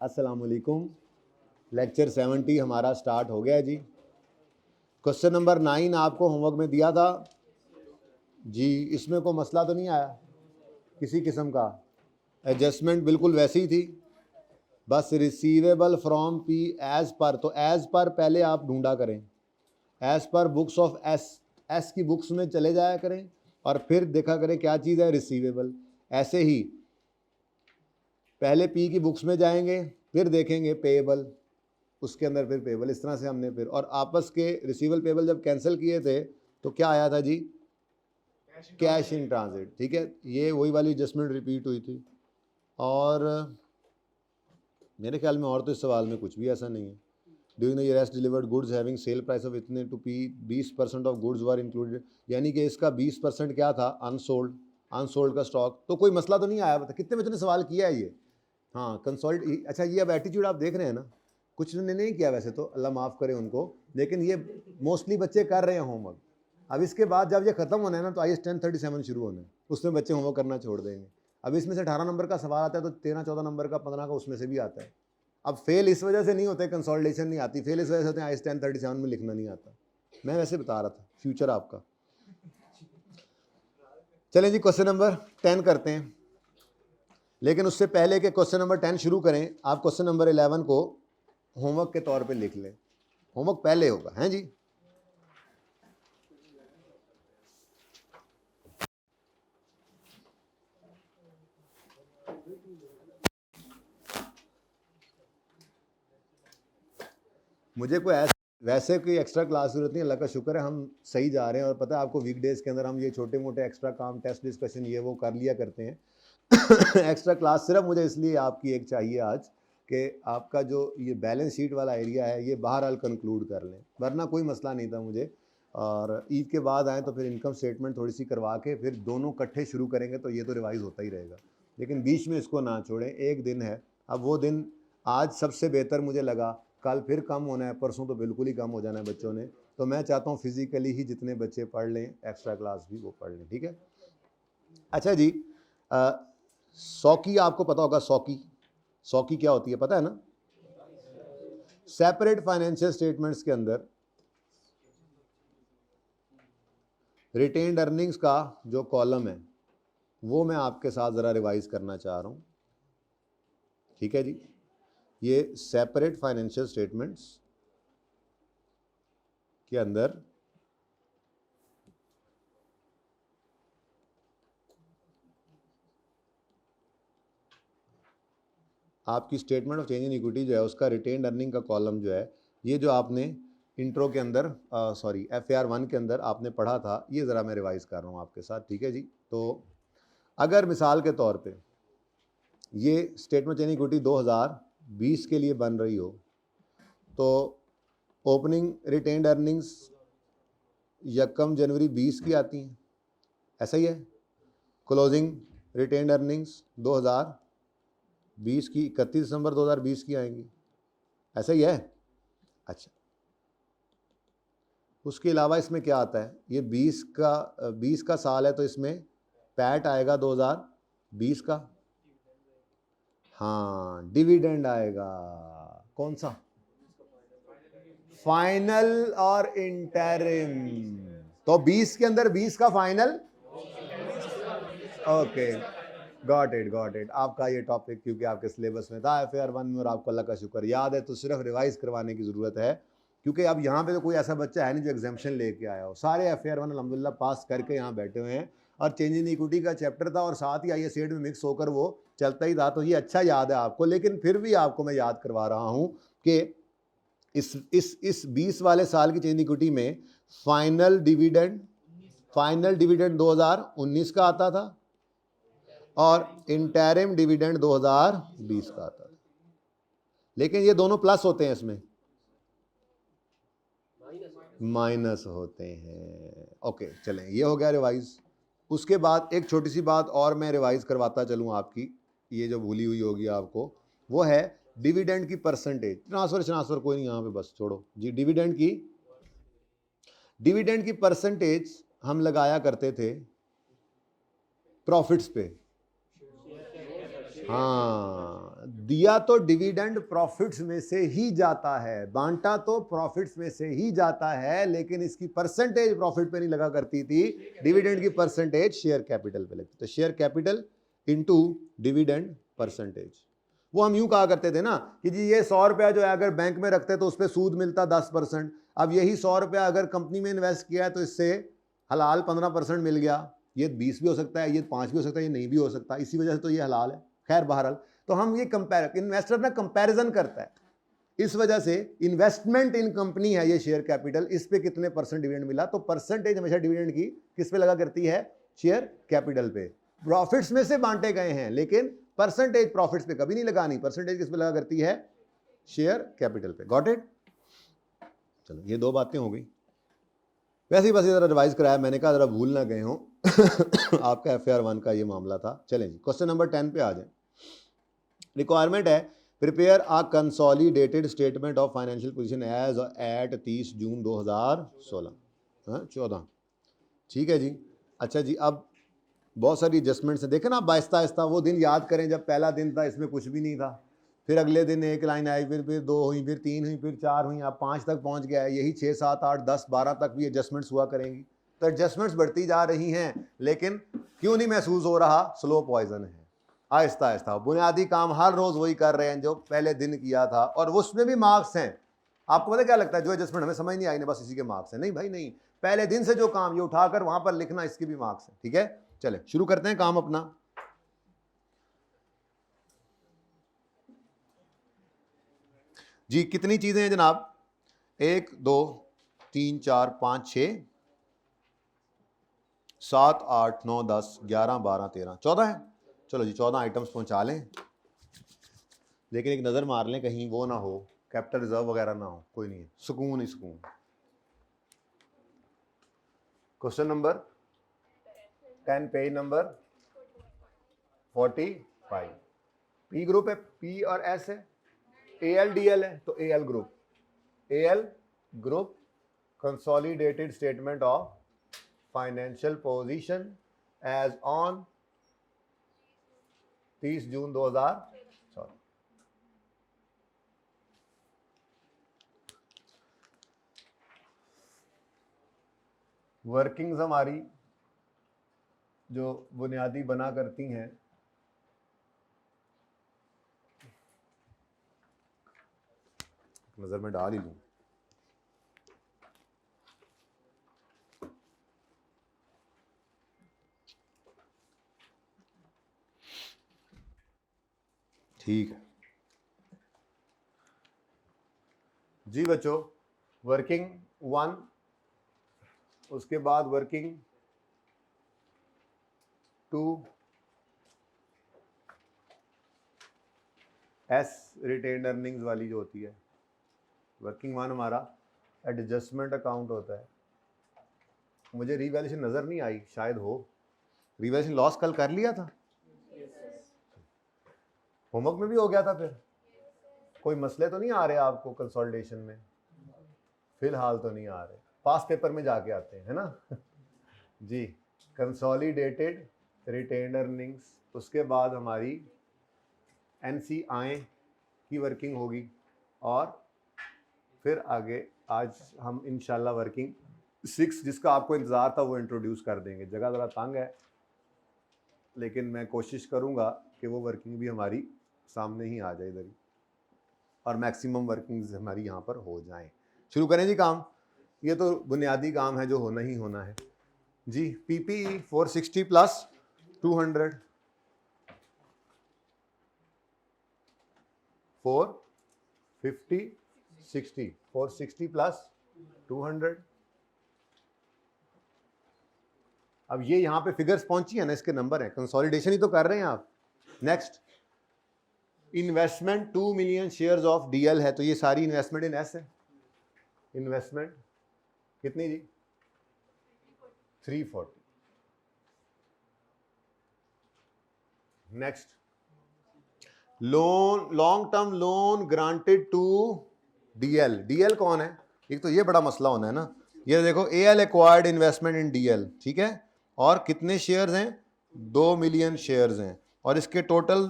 अस्सलाम वालेकुम। लेक्चर 70 हमारा स्टार्ट हो गया जी। क्वेश्चन नंबर 9 आपको होमवर्क में दिया था जी। इसमें कोई मसला तो नहीं आया किसी किस्म का? एडजस्टमेंट बिल्कुल वैसी ही थी, बस receivable from P as per, तो एज पर पहले आप ढूंढा करें, as per books of S की बुक्स में चले जाया करें और फिर देखा करें क्या चीज़ है रिसीवेबल। ऐसे ही पहले पी की बुक्स में जाएंगे, फिर देखेंगे पेएबल, उसके अंदर फिर पेबल। इस तरह से हमने फिर और आपस के रिसीवेबल पेबल जब कैंसिल किए थे तो क्या आया था जी? Cash in transit. ठीक है, ये वही वाली एडजस्टमेंट रिपीट हुई थी। और मेरे ख्याल में और तो इस सवाल में कुछ भी ऐसा नहीं है। During the year as delivered goods having sale price of इतने to P 20% of goods were included, यानी कि इसका 20% क्या था? अनसोल्ड का स्टॉक। तो कोई मसला तो नहीं आया? बता कितने बच्चों ने सवाल किया है ये? हाँ कंसोल्ड। अच्छा, ये अब एटीट्यूड आप देख रहे हैं ना, कुछ ने नहीं किया वैसे तो, अल्लाह माफ़ करे उनको, लेकिन ये मोस्टली बच्चे कर रहे हैं होमवर्क। अब इसके बाद जब ये ख़त्म होना है ना तो IAS 1037 शुरू होना है, उसमें बच्चे होमवर्क करना छोड़ देंगे। अब इसमें से 18 नंबर का सवाल आता है तो 13-14 नंबर का, 15 का उसमें से भी आता है। अब फेल इस वजह से नहीं होते, कंसोलिडेशन नहीं आती, फेल इस वजह से होते हैं IAS 1037 में लिखना नहीं आता। मैं वैसे बता रहा था फ्यूचर आपका। चलें जी, क्वेश्चन नंबर 10 करते हैं, लेकिन उससे पहले के क्वेश्चन नंबर 10 शुरू करें, आप क्वेश्चन नंबर 11 को होमवर्क के तौर पे लिख लें। होमवर्क पहले होगा, हैं जी? मुझे कोई वैसे कोई एक्स्ट्रा क्लास जरूरत नहीं, अल्लाह का शुक्र है हम सही जा रहे हैं। और पता है आपको, वीकडेज के अंदर हम ये छोटे मोटे एक्स्ट्रा काम, टेस्ट डिस्कशन ये वो कर लिया करते हैं। एक्स्ट्रा क्लास सिर्फ मुझे इसलिए आपकी एक चाहिए आज कि आपका जो ये बैलेंस शीट वाला एरिया है ये बहरहाल कंक्लूड कर लें, वरना कोई मसला नहीं था मुझे। और ईद के बाद आए तो फिर इनकम स्टेटमेंट थोड़ी सी करवा के फिर दोनों इकट्ठे शुरू करेंगे तो ये तो रिवाइज़ होता ही रहेगा, लेकिन बीच में इसको ना छोड़ें। एक दिन है, अब वो दिन आज सबसे बेहतर मुझे लगा, कल फिर कम होना है, परसों तो बिल्कुल ही कम हो जाना है बच्चों ने। तो मैं चाहता हूँ फिज़िकली ही जितने बच्चे पढ़ लें, एक्स्ट्रा क्लास भी वो पढ़ लें, ठीक है? अच्छा जी, सौकी आपको पता होगा, सौकी क्या होती है पता है ना? सेपरेट फाइनेंशियल स्टेटमेंट्स के अंदर रिटेन्ड अर्निंग्स का जो कॉलम है वो मैं आपके साथ ज़रा रिवाइज करना चाह रहा हूँ, ठीक है जी? ये सेपरेट फाइनेंशियल स्टेटमेंट्स के अंदर आपकी statement of change in equity जो है उसका रिटेन्ड अर्निंग का कॉलम जो है, ये जो आपने इंट्रो के अंदर सॉरी FAR 1 के अंदर आपने पढ़ा था, ये ज़रा मैं रिवाइज कर रहा हूँ आपके साथ, ठीक है जी? तो अगर मिसाल के तौर पे ये स्टेटमेंट चेंज इन इक्विटी 2020 के लिए बन रही हो तो ओपनिंग रिटेन्ड अर्निंग्स 1 जनवरी 20 की आती हैं, ऐसा ही है। क्लोजिंग रिटेन्ड अर्निंग्स 2020 की 31 दिसंबर 2020 की आएंगी, ऐसा ही है। अच्छा, उसके अलावा इसमें क्या आता है? ये 20 का साल है तो इसमें पैट आएगा 2020 का। हाँ, डिविडेंड आएगा, कौन सा? फाइनल और इंटरिम। तो 20 के अंदर 20 का फाइनल। Okay, got it. आपका ये टॉपिक क्योंकि आपके सिलेबस में था FAR 1 में और आपको अल्लाह का शुक्र याद है, तो सिर्फ रिवाइज करवाने की ज़रूरत है, क्योंकि अब यहाँ पे तो कोई ऐसा बच्चा है नहीं जो एग्जामेशन लेके आया हो। सारे FAR 1 अल्हम्दुलिल्लाह पास करके यहाँ बैठे हुए हैं, और चेंज इन इक्विटी का चैप्टर था और साथ ही IAS 8 में मिक्स होकर वो चलता ही था, तो ये अच्छा याद है आपको। लेकिन फिर भी आपको मैं याद करवा रहा हूँ कि इस 20 वाले साल की चेंज इन इक्विटी में फाइनल डिविडेंड 2019 का आता था और इंटरिम डिविडेंड 2020 का आता था, लेकिन ये दोनों प्लस होते हैं, इसमें माइनस होते हैं। ओके, चलें, ये हो गया रिवाइज। उसके बाद एक छोटी सी बात और मैं रिवाइज करवाता चलूँ आपकी, ये जो भूली हुई होगी आपको, वो है डिविडेंड की परसेंटेज। ट्रांसफर कोई नहीं यहाँ पे, बस छोड़ो जी। डिविडेंड की परसेंटेज हम लगाया करते थे प्रॉफिट्स पे। हाँ, दिया तो डिविडेंड प्रॉफिट्स में से ही जाता है, बांटा तो प्रॉफिट्स में से ही जाता है, लेकिन इसकी परसेंटेज प्रॉफिट पे नहीं लगा करती थी, डिविडेंड की परसेंटेज शेयर कैपिटल पे लगती। तो share capital into dividend percentage. वो हम यूं कहा करते थे ना कि जी ये 100 रुपया जो है अगर बैंक में रखते तो उस पर सूद मिलता 10%, अब यही 100 रुपया अगर कंपनी में इन्वेस्ट किया तो इससे हलाल 15% मिल गया। ये 20 भी हो सकता है, ये 5 भी हो सकता है, ये नहीं भी हो सकता, इसी वजह से तो ये हलाल है। खैर बहरहाल तो हम ये इन्वेस्टर ना कंपैरिजन करता है, इस वजह से इन्वेस्टमेंट इन कंपनी है ये शेयर कैपिटल, इस पे कितने परसेंट डिविडेंड मिला, तो परसेंटेज हमेशा डिविडेंड की किस पे लगा करती है, शेयर कैपिटल पे। प्रॉफिट्स में से बांटे गए हैं लेकिन परसेंटेज प्रॉफिट्स पे कभी नहीं लगानी, परसेंटेज किस पे लगा करती है, शेयर कैपिटल पे। Got it? चलो ये दो बातें हो गई। वैसे ही बस जरा रिवाइज कराया मैंने, कहा जरा भूल ना गए हो आपका FAR 1 का ये मामला था। चलें जी क्वेश्चन नंबर 10 पे आ जाए। रिक्वायरमेंट है prepare a consolidated statement of financial position as at 30 June 2016, 14। ठीक है जी। अच्छा जी, अब बहुत सारी एडजस्टमेंट्स हैं, देखें ना आप आहिस्ता आहिस्ता वो दिन याद करें जब पहला दिन था, इसमें कुछ भी नहीं था, फिर अगले दिन एक लाइन आई, फिर 2 हुई, फिर 3 हुई, फिर 4 हुई, आप 5 तक पहुंच गया है। यही 6, 7, 8, 10, 12 तक भी एडजस्टमेंट्स हुआ करेंगी। तो एडजस्टमेंट्स बढ़ती जा रही हैं, लेकिन क्यों नहीं महसूस हो रहा, स्लो पॉइजन है। आहिस्ता आहिस्ता बुनियादी काम हर रोज़ वही कर रहे हैं जो पहले दिन किया था, और उसमें भी मार्क्स हैं। आपको पता क्या लगता है जो एडजस्टमेंट हमें समझ नहीं आई ना बस इसी के मार्क्स हैं? नहीं भाई नहीं, पहले दिन से जो काम ये उठाकर वहां पर लिखना, इसके भी मार्क्स हैं। ठीक है, चले शुरू करते हैं काम अपना। जी कितनी चीजें हैं जनाब? 1 2 3 4 5 6 7 8 9 10 11 12 13 14 है। चलो जी 14 आइटम्स पहुंचा लें, लेकिन एक नज़र मार लें कहीं वो ना हो कैपिटल रिजर्व वगैरह ना हो, कोई नहीं है, सुकून ही सुकून। Question number 10 page number 45। P group है, पी और एस है, AL DL है, तो AL group consolidated statement of financial position as on 30 June 2014। Workings हमारी जो बुनियादी बना करती हैं, नजर में डाल ही लूं। ठीक है जी बच्चों, वर्किंग 1, उसके बाद वर्किंग 2, एस रिटेन्ड अर्निंग्स वाली जो होती है। वर्किंग 1 हमारा एडजस्टमेंट अकाउंट होता है। मुझे रीवैल्यूएशन नज़र नहीं आई, शायद हो। रीवैल्यूएशन लॉस कल कर लिया था, होमवर्क में भी हो गया था। फिर कोई मसले तो नहीं आ रहे आपको कंसोलिडेशन में? फिलहाल तो नहीं आ रहे, पास पेपर में जाके आते हैं, है ना जी। कंसोलिडेटेड रिटेन्ड अर्निंग्स, उसके बाद हमारी NCI की वर्किंग होगी, और फिर आगे आज हम इंशाल्लाह वर्किंग 6 जिसका आपको इंतज़ार था वो इंट्रोड्यूस कर देंगे। जगह ज़रा तंग है, लेकिन मैं कोशिश करूँगा कि वो वर्किंग भी हमारी सामने ही आ जाए इधर ही, और मैक्सिमम वर्किंग्स हमारी यहाँ पर हो जाएं। शुरू करें जी काम। ये तो बुनियादी काम है जो होना ही होना है जी। PPE 460 plus 200, 450 60, 460 plus 200। अब ये यहाँ पे फिगर्स पहुंची है ना, इसके नंबर हैं, कंसोलिडेशन ही तो कर रहे हैं आप। Next investment 2 million shares of DL है, तो ये सारी इन्वेस्टमेंट इन एस है। इन्वेस्टमेंट कितनी जी? 340। Next loan, long term loan granted to DL। DL कौन है? एक तो ये बड़ा मसला होना है ना। ये देखो AL acquired investment in DL, ठीक है, और कितने शेयर्स हैं? 2 मिलियन शेयर्स हैं, और इसके टोटल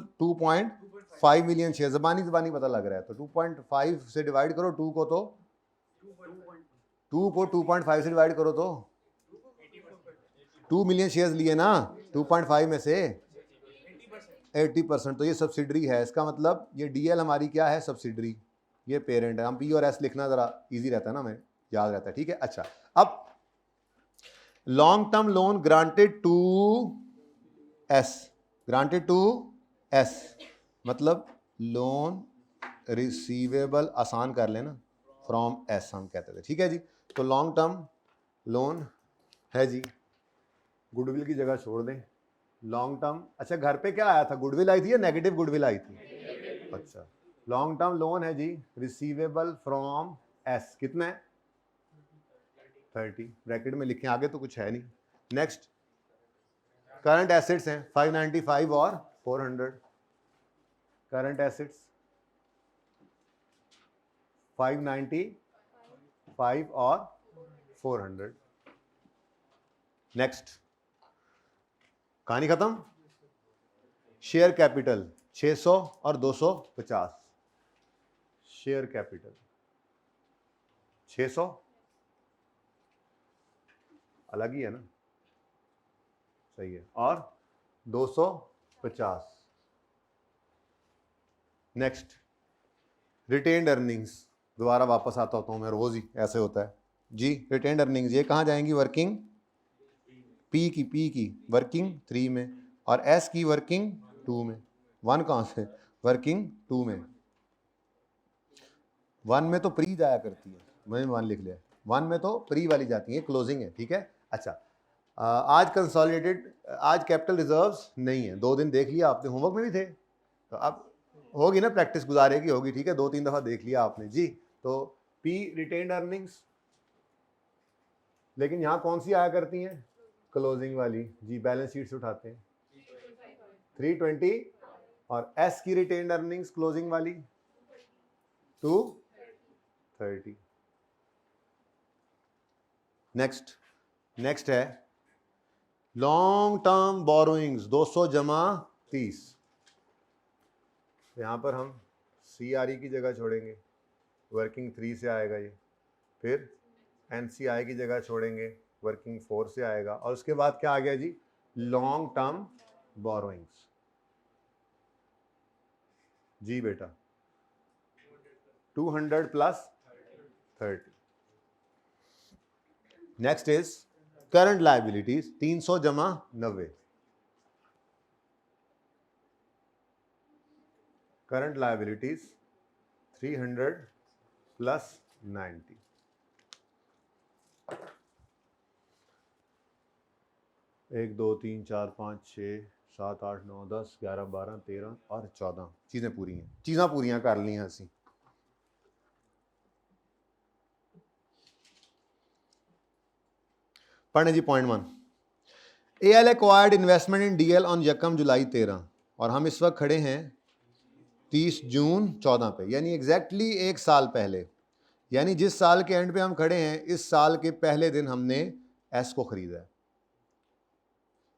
5 मिलियन शेयर, ज़बानी पता लग रहा है। तो 2.5 से डिवाइड करो 2 को, तो 2 को 2.5 से डिवाइड करो तो 2 मिलियन शेयर्स लिए ना 2.5 में से 80%, तो ये सब्सिडरी है। इसका मतलब ये डीएल हमारी क्या है, सब्सिडरी, ये पेरेंट है। हम पी और एस लिखना ज़रा इजी रहता है ना, हमें याद रहता है, ठीक है। अच्छा, अब long term loan granted to S, granted to S मतलब लोन रिसीवेबल आसान कर लेना फ्रॉम एस हम कहते थे, ठीक है जी। तो लॉन्ग टर्म लोन है जी, गुडविल की जगह छोड़ दें लॉन्ग टर्म। अच्छा, घर पे क्या आया था, गुडविल आई थी या नेगेटिव गुडविल आई थी? अच्छा, लॉन्ग टर्म लोन है जी, रिसीवेबल फ्रॉम एस, कितना है 30, ब्रैकेट में लिखें, आगे तो कुछ है नहीं। नेक्स्ट, करंट एसेट्स हैं 595 और 400, करंट एसेट्स 595 और 400। नेक्स्ट, कहानी खत्म। शेयर कैपिटल 600 और 250, शेयर कैपिटल 600 अलग ही है ना, सही है, और 250। नेक्स्ट, रिटेन्ड अर्निंग्स, दोबारा वापस आता होता हूँ मैं, रोज ही ऐसे होता है जी। रिटेन्ड अर्निंग्स ये कहाँ जाएंगी, वर्किंग पी की वर्किंग 3 में, और एस की वर्किंग 2 में। 1 कहाँ से, वर्किंग 2 में। 1 में तो प्री जाया करती है, मैंने 1 लिख लिया, 1 में तो प्री वाली जाती है, क्लोजिंग है, ठीक है। अच्छा, आज कंसोलिडेटेड, आज कैपिटल रिजर्व्स नहीं है, 2 दिन देख लिया आपने, होमवर्क में भी थे, तो अब होगी ना प्रैक्टिस, गुजारे की होगी, ठीक है, 2-3 दफा देख लिया आपने जी। तो पी रिटेन्ड अर्निंग्स, लेकिन यहाँ कौन सी आया करती हैं, क्लोजिंग वाली जी, बैलेंस शीट से उठाते हैं 320, और एस की रिटेन्ड अर्निंग्स क्लोजिंग वाली 230। नेक्स्ट है लॉन्ग टर्म बोरोइंग्स 200 जमा 30, यहाँ पर हम CRE की जगह छोड़ेंगे, वर्किंग 3 से आएगा ये, फिर NCI की जगह छोड़ेंगे, वर्किंग 4 से आएगा, और उसके बाद क्या आ गया जी, लॉन्ग टर्म बोरोइंग्स जी बेटा 200 plus 30। Next is current liabilities 300 जमा 90, करंट लायबिलिटीज 300 प्लस 90। एक 2 3 4 5 6 7 8 9 10 11 12 13 और 14 चीज़ें पूरी हैं, चीज़ां पूरियां कर ली हैं असी। पढ़ने जी point 1, AL acquired investment in DL on यकम जुलाई 13, और हम इस वक्त खड़े हैं 30 जून 14 पे, यानी एग्जैक्टली 1 साल पहले, यानी जिस साल के एंड पे हम खड़े हैं, इस साल के पहले दिन हमने एस को खरीदा है।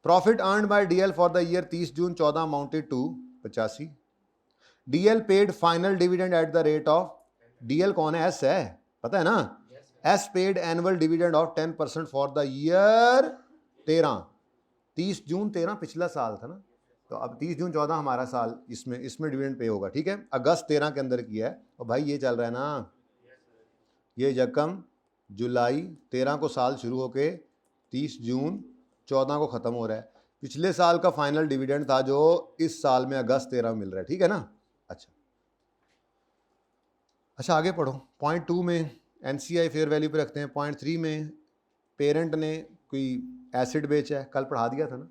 Profit earned by DL for the year 30 June 14 amounted to 85। DL paid final dividend at the rate of, DL कौन है, एस है, पता है ना, S paid annual dividend of 10% for the year 13, 30 June 13 पिछला साल था ना, तो अब 30 जून 14 हमारा साल, इसमें डिविडेंड पे होगा, ठीक है। अगस्त 13 के अंदर किया है, और भाई ये चल रहा है ना, ये यकम जुलाई 13 को साल शुरू होके 30 जून 14 को ख़त्म हो रहा है। पिछले साल का फाइनल डिविडेंड था जो इस साल में अगस्त 13 मिल रहा है, ठीक है ना। अच्छा आगे पढ़ो। पॉइंट 2 में NCI फेयर वैल्यू पे रखते हैं। पॉइंट 3 में पेरेंट ने कोई एसिड बेचा है, कल पढ़ा दिया था ना।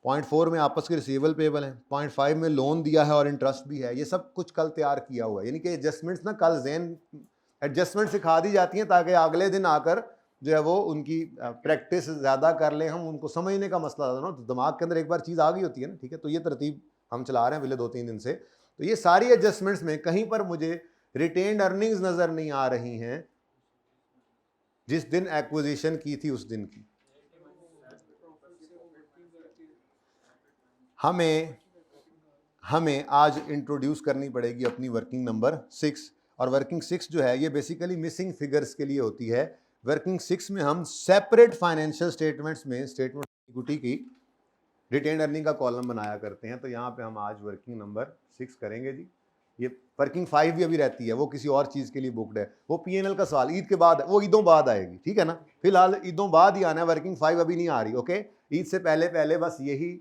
पॉइंट 4 में आपस के रिसीवेबल पेबल हैं। पॉइंट 5 में लोन दिया है और इंटरेस्ट भी है। ये सब कुछ कल तैयार किया हुआ है, यानी कि एडजस्टमेंट्स ना कल ज़हन एडजस्टमेंट सिखा दी जाती हैं ताकि अगले दिन आकर जो है वो उनकी प्रैक्टिस ज़्यादा कर लें, हम उनको समझने का मसला था ना, तो दिमाग के अंदर एक बार चीज़ आ गई होती है ना, ठीक है। तो ये तरतीब हम चला रहे हैं पिछले 2-3 दिन से। तो ये सारी एडजस्टमेंट्स में कहीं पर मुझे रिटेन्ड अर्निंग्स नज़र नहीं आ रही हैं जिस दिन एक्विजिशन की थी उस दिन की। हमें आज इंट्रोड्यूस करनी पड़ेगी अपनी वर्किंग नंबर 6। और वर्किंग 6 जो है ये बेसिकली मिसिंग फिगर्स के लिए होती है। वर्किंग 6 में हम सेपरेट फाइनेंशियल स्टेटमेंट्स में स्टेटमेंट इक्विटी की रिटेन अर्निंग का कॉलम बनाया करते हैं। तो यहाँ पे हम आज वर्किंग नंबर 6 करेंगे जी। ये वर्किंग 5 भी अभी रहती है, वो किसी और चीज़ के लिए बुकड है, वो पीएनएल का सवाल ईद के बाद, वो ईदों बाद आएगी, ठीक है ना। फिलहाल ईदों बाद ही आना है, वर्किंग 5 अभी नहीं आ रही। ओके, ईद से पहले पहले बस यही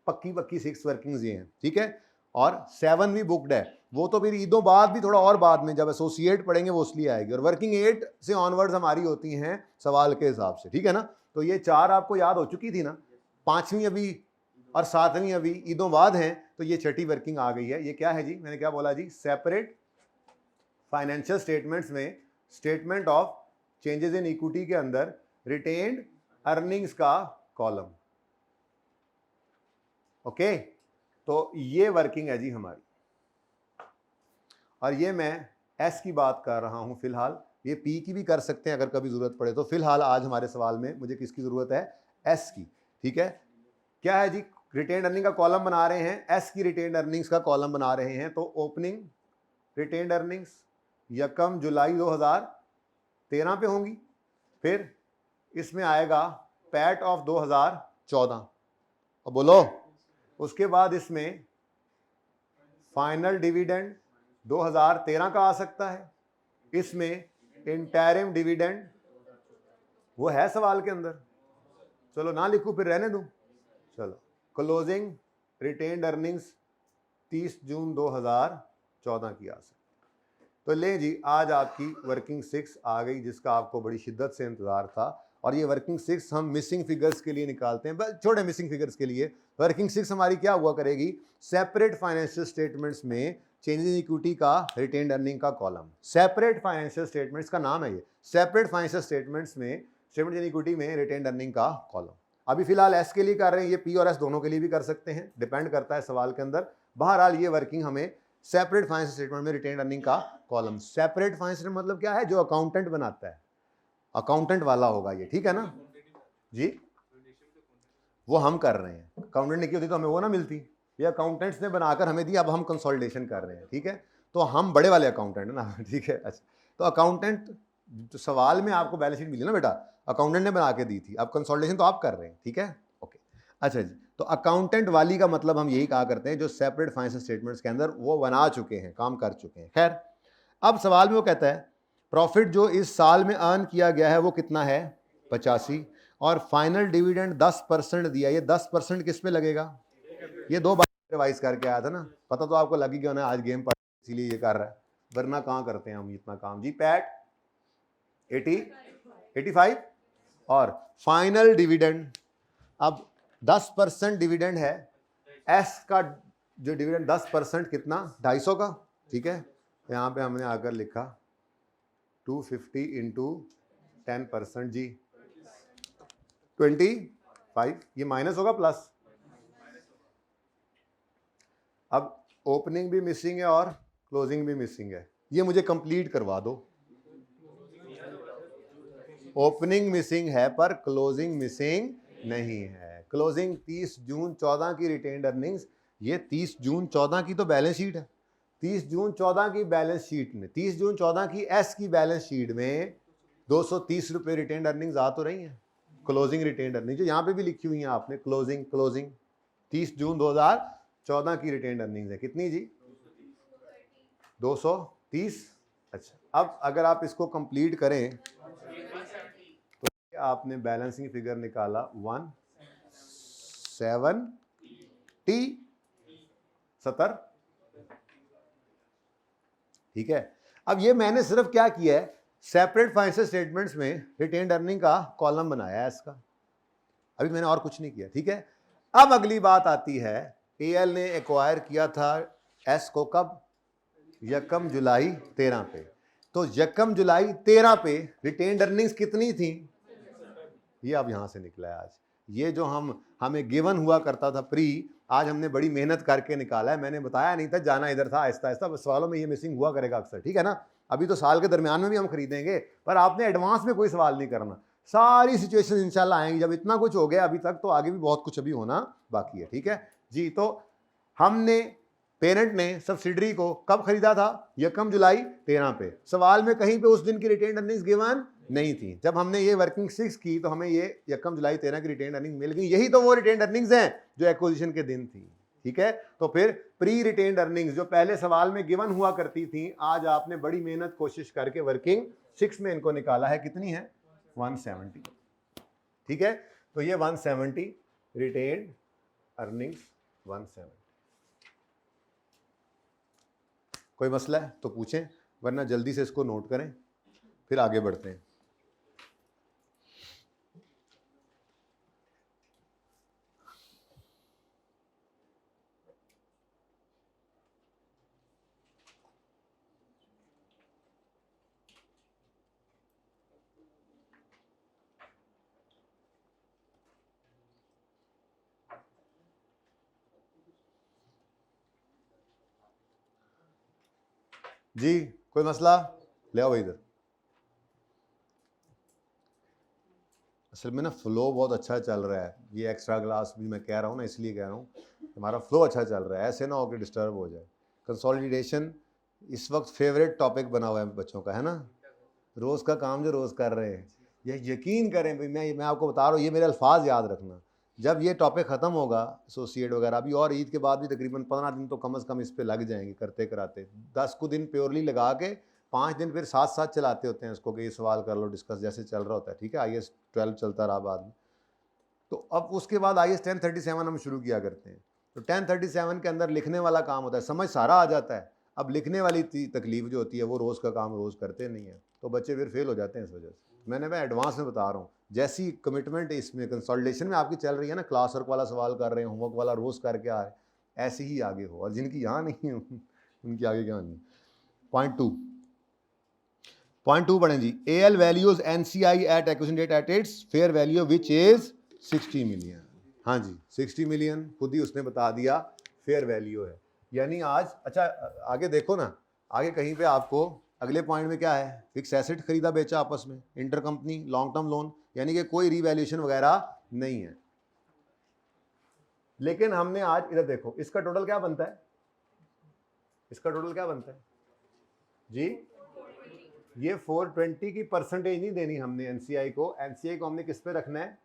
पक्की 6 वर्किंग्स ये हैं, ठीक है। और 7 भी बुकड है, वो तो फिर ईदों बाद भी थोड़ा और बाद में जब एसोसिएट पढ़ेंगे वो उसलिए आएगी। और वर्किंग 8 से ऑनवर्ड्स हमारी होती हैं सवाल के हिसाब से, ठीक है ना। तो ये 4 आपको याद हो चुकी थी ना, 5वीं अभी और 7वीं अभी ईदों बाद हैं, तो ये 6ठी वर्किंग आ गई है। ये क्या है जी, मैंने क्या बोला जी, सेपरेट फाइनेंशियल स्टेटमेंट्स में statement of changes in equity के अंदर रिटेन्ड अर्निंग्स का कॉलम। ओके, तो ये वर्किंग है जी हमारी। और ये मैं एस की बात कर रहा हूं फिलहाल, ये पी की भी कर सकते हैं अगर कभी जरूरत पड़े तो। फिलहाल आज हमारे सवाल में मुझे किसकी जरूरत है, एस की, ठीक है। क्या है जी, रिटेन्ड अर्निंग का कॉलम बना रहे हैं, एस की रिटेन्ड अर्निंग्स का कॉलम बना रहे हैं। तो ओपनिंग रिटेन्ड अर्निंग्स 1 जुलाई 2013 पे होंगी। फिर इसमें आएगा पैट ऑफ 2014, और बोलो उसके बाद इसमें फाइनल डिविडेंड 2013 का आ सकता है। इसमें इंटरिम डिविडेंड वो है सवाल के अंदर, चलो ना लिखूं फिर रहने दूं। चलो, क्लोजिंग रिटेन्ड अर्निंग्स 30 जून 2014 की आ सकती। तो ले जी, आज आपकी वर्किंग 6 आ गई जिसका आपको बड़ी शिद्दत से इंतजार था। और ये वर्किंग 6 हम मिसिंग फिगर्स के लिए निकालते हैं, बस छोटे मिसिंग फिगर्स के लिए। वर्किंग 6 हमारी क्या हुआ करेगी, सेपरेट फाइनेंशियल स्टेटमेंट्स में चेंजेस इन इक्विटी का रिटेन्ड अर्निंग का कॉलम। सेपरेट फाइनेंशियल स्टेटमेंट्स का नाम है ये, सेपरेट फाइनेंशियल स्टेटमेंट्स में स्टेटमेंट इन इक्विटी में रिटेन्ड अर्निंग का कॉलम। अभी फिलहाल एस के लिए कर रहे हैं, ये पी और एस दोनों के लिए भी कर सकते हैं, डिपेंड करता है सवाल के अंदर। बहरहाल ये वर्किंग हमें सेपरेट फाइनेंशियल स्टेटमेंट में रिटेन्ड अर्निंग का कॉलम। सेपरेट फाइनेंशियल मतलब क्या है, जो अकाउंटेंट बनाता है, अकाउंटेंट वाला होगा ये, ठीक है ना जी। वो हम कर रहे हैं, अकाउंटेंट ने की होती तो हमें वो ना मिलती, ये अकाउंटेंट्स ने बनाकर हमें दी, अब हम कंसोलिडेशन कर रहे हैं, ठीक है। तो हम बड़े वाले अकाउंटेंट है ना, ठीक है। अच्छा, तो अकाउंटेंट तो सवाल में आपको बैलेंस शीट मिली ना बेटा, अकाउंटेंट ने बना के दी थी, अब कंसोलिडेशन तो आप कर रहे हैं, ठीक है। ओके, अच्छा जी। तो अकाउंटेंट वाली का मतलब हम यही कहा करते हैं जो सेपरेट फाइनेंशियल स्टेटमेंट्स के अंदर वो बना चुके हैं, काम कर चुके हैं। खैर, अब सवाल में वो कहता है प्रॉफिट जो इस साल में अर्न किया गया है वो कितना है, 85, और फाइनल डिविडेंड 10% दिया। ये 10% किस पे लगेगा, ये 2 बार रिवाइज करके आया था ना, पता तो आपको लगी क्यों ना, आज गेम पढ़ इसीलिए ये कर रहा है, वरना कहाँ करते हैं हम इतना काम जी। पैट 85 और फाइनल डिविडेंड, अब 10% डिविडेंड है, एस का जो डिविडेंड 10% कितना, 250 का, ठीक है। यहाँ पे हमने आकर लिखा 250 इंटू 10% जी 25, ये माइनस होगा प्लस। अब ओपनिंग भी मिसिंग है और क्लोजिंग भी मिसिंग है, ये मुझे कंप्लीट करवा दो। ओपनिंग मिसिंग है पर क्लोजिंग मिसिंग नहीं है। क्लोजिंग 30 जून 14 की रिटेन्ड अर्निंग्स, ये 30 जून 14 की तो बैलेंस शीट है, 30 जून 14 की बैलेंस शीट में, 30 जून 14 की एस की बैलेंस शीट में 230 रुपये रिटेन्ड अर्निंग्स आ तो रही हैं। क्लोजिंग रिटेन्ड अर्निंग जो यहाँ पे भी लिखी हुई है आपने, क्लोजिंग 30 जून 2014 की रिटेन्ड अर्निंग्स है कितनी जी, 230। अच्छा, अब अगर आप इसको कंप्लीट करें तो आपने बैलेंसिंग फिगर निकाला 170, ठीक है। अब ये मैंने सिर्फ क्या किया है, सेपरेट फाइनेंशियल स्टेटमेंट्स में रिटेन्ड अर्निंग का कॉलम बनाया है इसका, अभी मैंने और कुछ नहीं किया, ठीक है। अब अगली बात आती है, एएल ने एक्वायर किया था एस को कब, 1 जुलाई 13 पे। तो 1 जुलाई 13 पे रिटेन्ड अर्निंग्स कितनी थी, ये अब यहां से निकला है आज। ये जो हमें गिवन हुआ करता था प्री, आज हमने बड़ी मेहनत करके निकाला है। मैंने बताया नहीं था, जाना इधर था, आहिस्ता आहिस्ता सवालों में ये मिसिंग हुआ करेगा अक्सर, ठीक है ना। अभी तो साल के दरमियान में भी हम खरीदेंगे, पर आपने एडवांस में कोई सवाल नहीं करना, सारी सिचुएशन इंशाल्लाह आएंगी। जब इतना कुछ हो गया अभी तक, तो आगे भी बहुत कुछ अभी होना बाकी है, ठीक है जी। तो हमने पेरेंट ने सब्सिडरी को कब खरीदा था? 1 जुलाई 13 पे। सवाल में कहीं पे उस दिन की रिटेन अर्निंग्स गिवन नहीं थी। जब हमने ये वर्किंग 6 की तो हमें ये 1 जुलाई 13 की रिटेन अर्निंग मिल गई। यही तो वो रिटेन अर्निंग्स हैं जो एक्विजिशन के दिन थी। ठीक है, तो फिर प्री रिटेन अर्निंग्स जो पहले सवाल में गिवन हुआ करती थी, आज आपने बड़ी मेहनत कोशिश करके वर्किंग 6 में इनको निकाला है। कितनी है? 170। ठीक है, तो ये 170 रिटेन अर्निंग्स 170। कोई मसला है तो पूछें, वरना जल्दी से इसको नोट करें, फिर आगे बढ़ते हैं। जी कोई मसला? ले आओ इधर। असल में ना फ्लो बहुत अच्छा चल रहा है, ये एक्स्ट्रा क्लास भी मैं कह रहा हूँ ना, इसलिए कह रहा हूँ हमारा फ्लो अच्छा चल रहा है, ऐसे ना हो कि डिस्टर्ब हो जाए। कंसोलिडेशन इस वक्त फेवरेट टॉपिक बना हुआ है बच्चों का, है ना? रोज़ का काम जो रोज़ कर रहे हैं, ये यकीन करें भाई, मैं आपको बता रहा हूँ, ये मेरे अल्फाज याद रखना। जब ये टॉपिक ख़त्म होगा एसोसिएट वगैरह भी, और ईद के बाद भी तकरीबन 15 दिन तो कम से कम इस पे लग जाएंगे करते कराते। 10 को दिन प्योरली लगा के 5 दिन फिर साथ साथ चलाते होते हैं इसको कि ये सवाल कर लो, डिस्कस जैसे चल रहा होता है। ठीक है, IAS 12 चलता रहा बाद में, तो अब उसके बाद IAS 1037 हम शुरू किया करते हैं। तो 1037 के अंदर लिखने वाला काम होता है, समझ सारा आ जाता है। अब लिखने वाली तकलीफ जो होती है वो रोज़ का काम रोज़ करते नहीं है, तो बच्चे फिर फेल हो जाते हैं इस वजह से। मैं एडवांस में बता रहा हूँ, जैसी कमिटमेंट इसमें कंसोलिडेशन में आपकी चल रही है ना, क्लास वर्क वाला सवाल कर रहे हैं, होमवर्क वाला रोज़ करके आ रहे हैं, ऐसे ही आगे हो। और जिनकी यहाँ नहीं है उनकी आगे क्या नहीं। पॉइंट 2 पढ़ें जी। AL values NCI at acquisition date at its fair value which is 60 million. हाँ जी, 60 मिलियन खुद ही उसने बता दिया फेयर वैल्यू है। यानी आज, अच्छा आगे देखो ना, आगे कहीं पे आपको अगले पॉइंट में क्या है? फिक्स एसेट खरीदा बेचा आपस में, inter company long term loan, यानी कि कोई रीवैल्यूएशन वगैरह नहीं है। लेकिन हमने आज इधर देखो, इसका टोटल क्या बनता है? इसका टोटल क्या बनता है जी? ये 420 की परसेंटेज नहीं देनी हमने एनसीआई को। एनसीआई को हमने किस पे रखना है?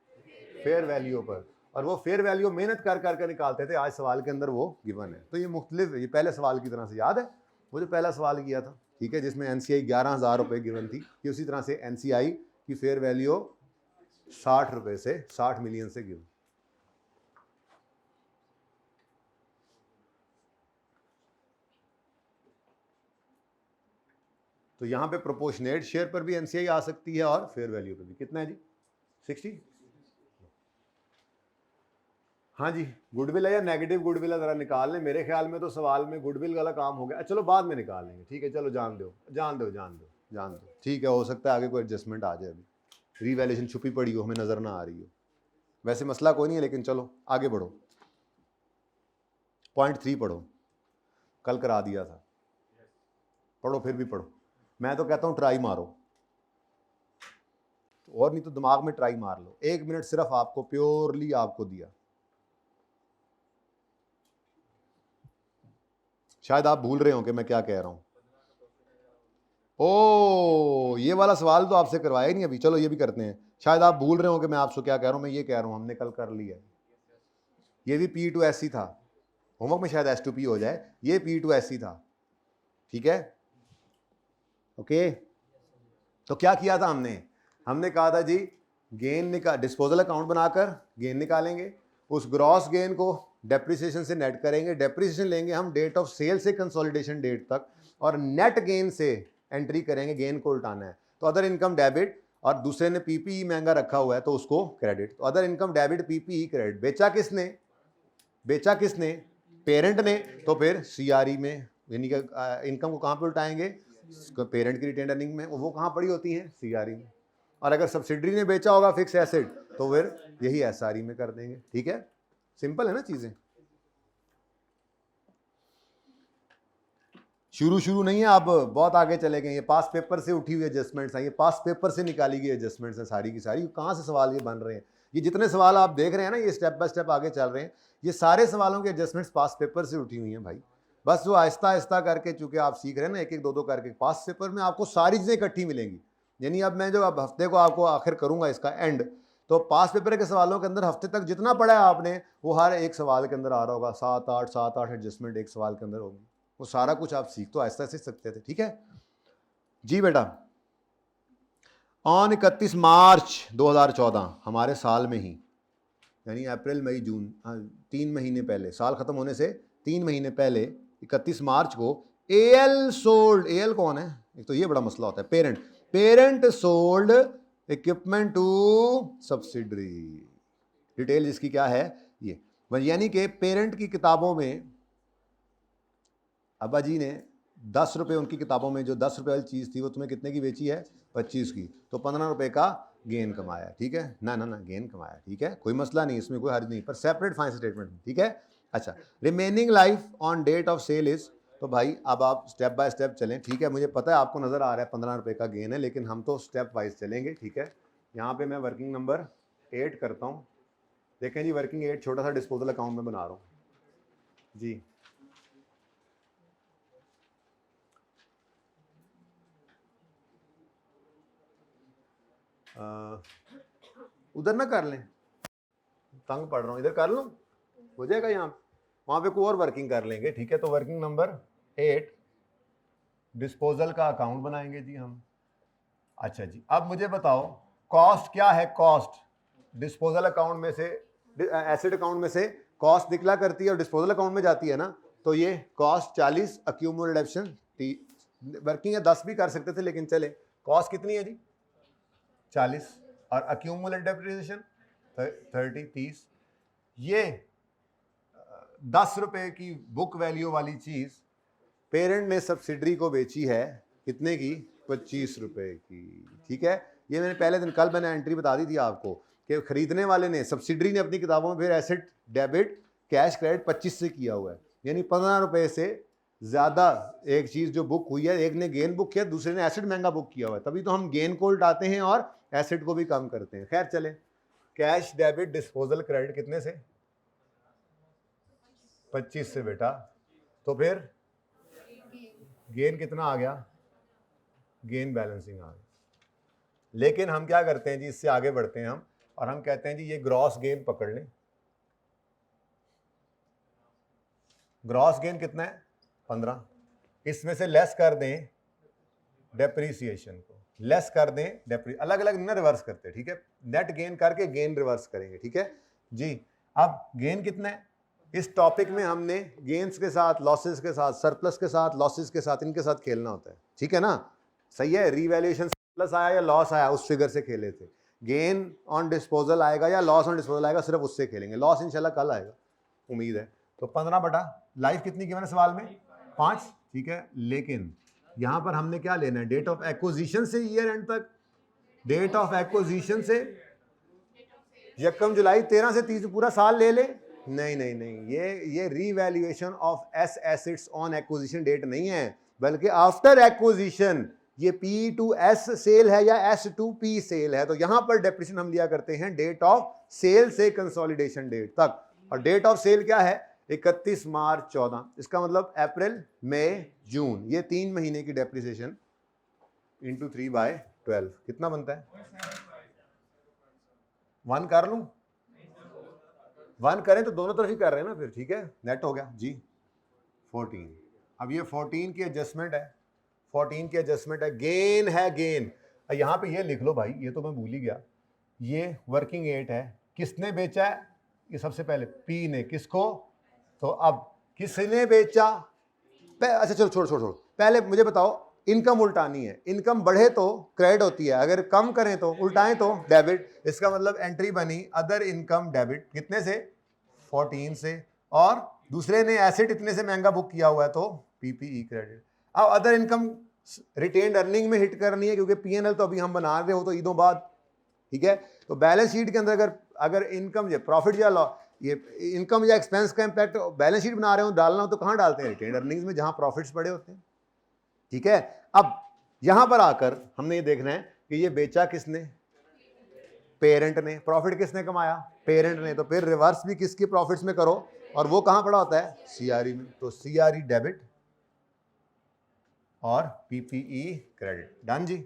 फेयर वैल्यू पर। और वो फेयर वैल्यू मेहनत कर कर निकालते थे, आज सवाल के अंदर वो गिवन है। तो ये मुख्तलिफ, ये पहले सवाल की तरह से याद है वो जो पहला सवाल किया था, ठीक है, जिसमें एनसीआई 11,000 रुपये गिवन थी, कि उसी तरह से एनसीआई की फेयर वैल्यू 60 रुपये से 60 मिलियन से गिवन। तो यहाँ पे प्रोपोर्शनेट शेयर पर भी एनसीआई आ सकती है और फेयर वैल्यू पर भी। कितना है जी? 60। हाँ जी, गुडविल है या नेगेटिव गुडविल है जरा निकाल लें। मेरे ख्याल में तो सवाल में गुडविल वाला काम हो गया, चलो बाद में निकाल लेंगे। ठीक है, चलो जान दो, ठीक है, हो सकता है आगे कोई एडजस्टमेंट आ जाए, अभी रीवैल्यूएशन छुपी पड़ी हो, हमें नजर ना आ रही हो। वैसे मसला कोई नहीं है, लेकिन चलो आगे बढ़ो। पॉइंट 3 पढ़ो, कल करा दिया था, पढ़ो फिर भी पढ़ो। मैं तो कहता हूँ ट्राई मारो, और नहीं तो दिमाग में ट्राई मार लो। 1 मिनट सिर्फ आपको, प्योरली आपको दिया। शायद आप भूल रहे हो कि मैं क्या कह रहा हूं। ओ, ये वाला सवाल तो आपसे करवाया ही नहीं अभी, चलो ये भी करते हैं। शायद आप भूल रहे हो कि मैं आपसे क्या कह रहा हूं। मैं ये कह रहा हूं, हमने कल कर लिया, ये भी P2SC था। होमवर्क में शायद S2P हो जाए, ये P2SC था। ठीक है, ओके। तो क्या किया था हमने कहा था जी, गेन डिस्पोजल अकाउंट बनाकर गेन निकालेंगे, उस ग्रॉस गेन को डेप्रिसिएशन से नेट करेंगे, डेप्रिसिएशन लेंगे हम डेट ऑफ सेल से कंसोलिडेशन डेट तक, और नेट गेन से एंट्री करेंगे, गेन को उल्टाना है। तो अदर इनकम डेबिट, और दूसरे ने पीपीई महंगा रखा हुआ है तो उसको क्रेडिट। तो other income debit, PPE credit. बेचा किसने? पेरेंट ने। तो फिर सीआरई में, यानी कि इनकम को कहाँ पे उल्टाएंगे? पेरेंट की रिटेन अर्निंग में, वो कहाँ पड़ी होती है? सीआरई में। और अगर सब्सिडरी ने बेचा होगा फिक्स एसेट तो फिर यही एसआरई में कर देंगे। ठीक है, सिंपल है ना चीजें। शुरू नहीं है, आप बहुत आगे चले गए। ये पास पेपर से उठी हुई एडजस्टमेंट्स हैं, ये पास पेपर से निकाली गई एडजस्टमेंट्स हैं सारी की सारी। कहाँ से सवाल ये बन रहे हैं? ये जितने सवाल आप देख रहे हैं ना, ये स्टेप बाय स्टेप आगे चल रहे हैं, ये सारे सवालों के एडजस्टमेंट्स पास पेपर से उठी हुई हैं भाई। बस वो आहिस्ता आहिस्ता करके, चूंकि आप सीख रहे हैं ना एक एक दो दो करके, पास्ट पेपर में आपको सारी चीज़ें इकट्ठी मिलेंगी। यानी अब मैं जो अब हफ्ते को आपको आखिर करूंगा इसका एंड, तो पास्ट पेपर के सवालों के अंदर हफ्ते तक जितना पढ़ा है आपने वो हर एक सवाल के अंदर आ रहा होगा, 7-8 एडजस्टमेंट एक सवाल के अंदर होगी, वो सारा कुछ आप सीख तो आहिस्ता सीख सकते थे। ठीक है जी बेटा। ऑन 31 मार्च 2014, हमारे साल में ही, यानी अप्रैल मई जून, 3 महीने पहले, साल ख़त्म होने से 3 महीने पहले 31 मार्च को एएल सोल्ड, एएल कौन है, एक तो ये बड़ा मसला होता है, parent sold equipment to subsidiary. Detail इसकी क्या है ये, यानी कि पेरेंट की किताबों में अब्बा जी ने 10 रुपये उनकी किताबों में जो 10 रुपये वाली चीज़ थी वो तुम्हें कितने की बेची है, 25 की, तो 15 रुपये का गेन कमाया। ठीक है ना, गेन कमाया। ठीक है, कोई मसला नहीं, इसमें कोई हर्ज नहीं, पर सेपरेट फाइनेंशियल स्टेटमेंट। ठीक है, अच्छा, remaining life on date of sale is, तो भाई अब आप स्टेप बाय स्टेप चलें। ठीक है, मुझे पता है आपको नज़र आ रहा है 15 रुपये का गेन है, लेकिन हम तो स्टेप वाइज चलेंगे। ठीक है, यहाँ पे मैं वर्किंग नंबर 8 करता हूँ। देखें जी, वर्किंग 8 छोटा सा डिस्पोजल अकाउंट में बना रहा हूँ जी। उधर ना कर लें, तंग पड़ रहा हूँ, इधर कर लूँ, हो जाएगा यहाँ, वहाँ पे कोई और वर्किंग कर लेंगे। ठीक है, तो वर्किंग नंबर 8 डिस्पोजल का अकाउंट बनाएंगे जी हम। अच्छा जी, अब मुझे बताओ कॉस्ट क्या है, कॉस्ट डिस्पोजल अकाउंट में से, एसेट अकाउंट में से कॉस्ट निकला करती है और डिस्पोजल अकाउंट में जाती है ना, तो ये कॉस्ट 40, अक्यूमुलेटेड एडिशन, वर्किंग है 10 भी कर सकते थे लेकिन चले, कॉस्ट कितनी है जी 40, और अक्यूमुलेटेड डेप्रिसिएशन 30। ये 10 रुपए की बुक वैल्यू वाली चीज पेरेंट ने सब्सिडरी को बेची है कितने की, 25 रुपए की। ठीक है, ये मैंने पहले दिन, कल मैंने एंट्री बता दी थी आपको कि खरीदने वाले ने, सब्सिडरी ने अपनी किताबों में फिर एसेट डेबिट कैश क्रेडिट 25 से किया हुआ है, यानी 15 रुपए से ज़्यादा एक चीज़ जो बुक हुई है, एक ने गेन बुक किया, दूसरे ने एसेट महंगा बुक किया हुआ है, तभी तो हम गेन को उल्टाते हैं और एसेट को भी कम करते हैं। खैर चले, कैश डेबिट डिस्पोजल क्रेडिट कितने से, 25 से बेटा, तो फिर गेन कितना आ गया, गेन बैलेंसिंग आ गया। लेकिन हम क्या करते हैं जी, इससे आगे बढ़ते हैं हम, और हम कहते हैं जी ये ग्रॉस गेन पकड़ लें। ग्रॉस गेन कितना है, 15, इसमें से लेस कर दें डेप्रीसिएशन को, लेस कर दें अलग अलग ना रिवर्स करते हैं। ठीक है, नेट गेन करके गेन रिवर्स करेंगे। ठीक है जी, अब गेन कितना है, इस टॉपिक में हमने गेन्स के साथ, लॉसेस के साथ, सरप्लस के साथ, लॉसेस के साथ, इनके साथ खेलना होता है। ठीक है ना, सही है, रीवैल्यूएशन सरप्लस आया या लॉस आया उस फिगर से खेले थे, गेन ऑन डिस्पोजल आएगा या लॉस ऑन डिस्पोजल आएगा, सिर्फ उससे खेलेंगे। लॉस इंशाल्लाह कल आएगा, उम्मीद है। तो 15 बटा लाइफ कितनी की मैंने सवाल में, 5। ठीक है, लेकिन यहां पर हमने क्या लेना है, डेट ऑफ एक्विजिशन से ईयर एंड तक, डेट ऑफ एक्विजिशन से 1 जुलाई 13 से 30 पूरा साल ले ले, नहीं, ये revaluation of S assets on acquisition date नहीं है, बल्कि आफ्टर एक्विजिशन, ये P टू S सेल है या S टू P सेल है, तो यहां पर डेप्रिसिएशन हम लिया करते हैं डेट ऑफ सेल से कंसोलिडेशन डेट तक। और डेट ऑफ सेल क्या है, 31 मार्च 14, इसका मतलब अप्रैल मई जून, ये 3 महीने की डेप्रिसिएशन इंटू 3/12 कितना बनता है, 1 कर लूं, 1 करें तो दोनों तरफ ही कर रहे हैं ना फिर। ठीक है, नेट हो गया जी 14। अब ये 14 की एडजस्टमेंट है, 14 की एडजस्टमेंट है, गेन है गेन। यहाँ पे ये लिख लो भाई, ये तो मैं भूल ही गया, ये वर्किंग 8 है, किसने बेचा है, ये सबसे पहले P ने, किसको, तो अब किसने बेचा, अच्छा चलो छोड़, पहले मुझे बताओ, इनकम उल्टानी है, इनकम बढ़े तो क्रेडिट होती है, अगर कम करें तो उल्टाएं तो डेबिट, इसका मतलब एंट्री बनी अदर इनकम डेबिट, कितने से, 14 से, और दूसरे ने एसेट इतने से महंगा बुक किया हुआ है तो PPE क्रेडिट। अब अदर इनकम रिटेन्ड अर्निंग में हिट करनी है, क्योंकि PNL तो अभी हम बना रहे हो तो ईदों बाद। ठीक है, तो बैलेंस शीट के अंदर अगर इनकम या प्रॉफिट या लॉस, ये इनकम या एक्सपेंस का इंपैक्ट बैलेंस शीट बना रहे हो, डालना हो तो कहाँ डालते हैं, रिटेन्ड अर्निंग्स में, जहां प्रॉफिट्स पड़े होते हैं। ठीक है, अब यहां पर आकर हमने ये देखना है कि ये बेचा किसने, पेरेंट ने, प्रॉफिट किसने कमाया, पेरेंट ने, तो फिर रिवर्स भी किसके प्रॉफिट्स में करो, और वो कहां पड़ा होता है, सीआरई में, तो सीआरई डेबिट और पीपीई क्रेडिट। डन जी।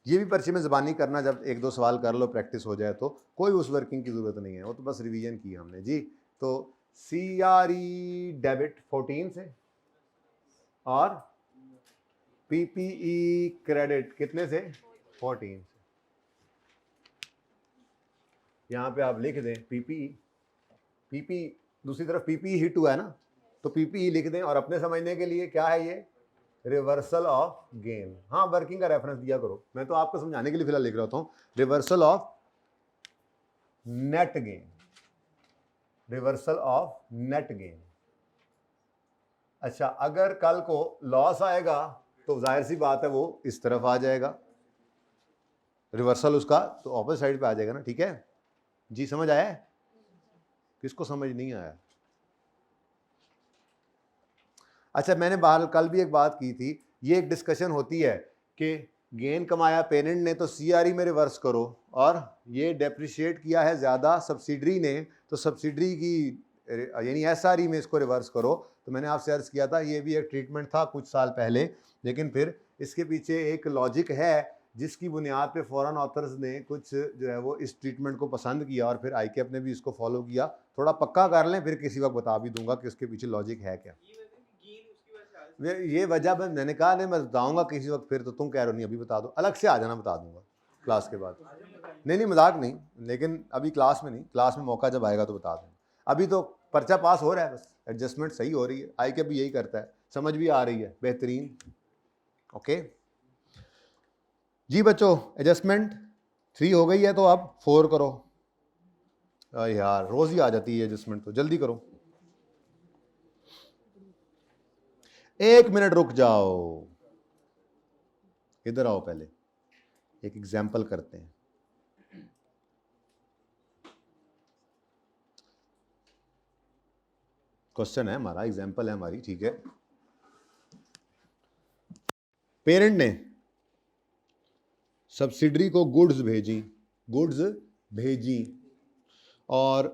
ये भी पर्ची में ज़बानी करना, जब एक दो सवाल कर लो, प्रैक्टिस हो जाए, तो कोई उस वर्किंग की ज़रूरत नहीं है, वो तो बस रिवीजन की हमने जी। तो सीआरई डेबिट 14 से और पीपीई क्रेडिट कितने से, 14 से। यहाँ पे आप लिख दें पीपी दूसरी तरफ पीपीई हिट हुआ है ना, तो पीपीई लिख दें, और अपने समझने के लिए क्या है ये, रिवर्सल ऑफ गेन। हाँ, वर्किंग का रेफरेंस दिया करो, मैं तो आपको समझाने के लिए फिलहाल लिख रहा हूँ, reversal of net gain, reversal of net gain. अच्छा, अगर कल को लॉस आएगा तो जाहिर सी बात है वो इस तरफ आ जाएगा, रिवर्सल उसका तो ऑपोजिट साइड पे आ जाएगा ना, ठीक है जी। समझ आया, किसको समझ नहीं आया? अच्छा, मैंने बाहर कल भी एक बात की थी, ये एक डिस्कशन होती है कि गेन कमाया पेरेंट ने तो सीआरई में रिवर्स करो, और ये डेप्रिशिएट किया है ज़्यादा सब्सिडरी ने तो सब्सिडरी की यानी एसआरई में इसको रिवर्स करो। तो मैंने आपसे अर्ज़ किया था ये भी एक ट्रीटमेंट था कुछ साल पहले, लेकिन फिर इसके पीछे एक लॉजिक है जिसकी बुनियाद पे फॉरेन ऑथर्स ने कुछ जो है वो इस ट्रीटमेंट को पसंद किया, और फिर आईकेएफ ने भी इसको फॉलो किया। थोड़ा पक्का कर लें, फिर किसी वक्त बता भी दूंगा कि उसके पीछे लॉजिक है क्या। ये वजह मैंने कहा नहीं, मैं बताऊंगा किसी वक्त, फिर तो तुम कह रहे हो नहीं अभी बता दो, अलग से आ जाना, बता दूंगा क्लास के बाद। नहीं मजाक नहीं, लेकिन अभी क्लास में नहीं, क्लास में मौका जब आएगा तो बता दूंगा। अभी तो पर्चा पास हो रहा है, बस एडजस्टमेंट सही हो रही है, आईकेएफ भी यही करता है, समझ भी आ रही है, बेहतरीन। ओके जी बच्चों, एडजस्टमेंट 3 हो गई है, तो अब 4 करो। यार रोज ही आ जाती है एडजस्टमेंट, तो जल्दी करो। 1 मिनट रुक जाओ, इधर आओ, पहले एक एग्जाम्पल करते हैं। क्वेश्चन है हमारा, एग्जाम्पल है हमारी, ठीक है। पेरेंट ने सब्सिडरी को गुड्स भेजी, और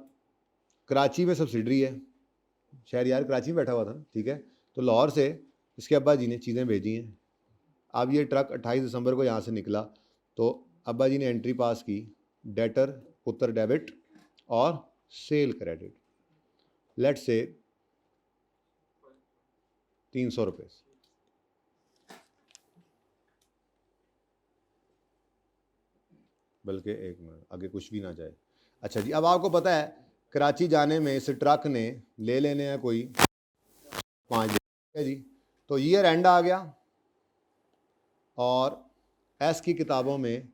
कराची में सब्सिडरी है, शहरयार कराची में बैठा हुआ था, ठीक है। तो लाहौर से इसके अब्बा जी ने चीज़ें भेजी हैं। अब ये ट्रक 28 दिसंबर को यहाँ से निकला, तो अब्बा जी ने एंट्री पास की, डेटर पुत्र डेबिट और सेल क्रेडिट, लेट से 300 रुपये। बल्कि 1 मिनट आगे कुछ भी ना जाए। अच्छा जी, अब आपको पता है कराची जाने में इस ट्रक ने ले लेने हैं कोई 5 दिन, है जी। तो ईयर एंड आ गया, और एस की किताबों में,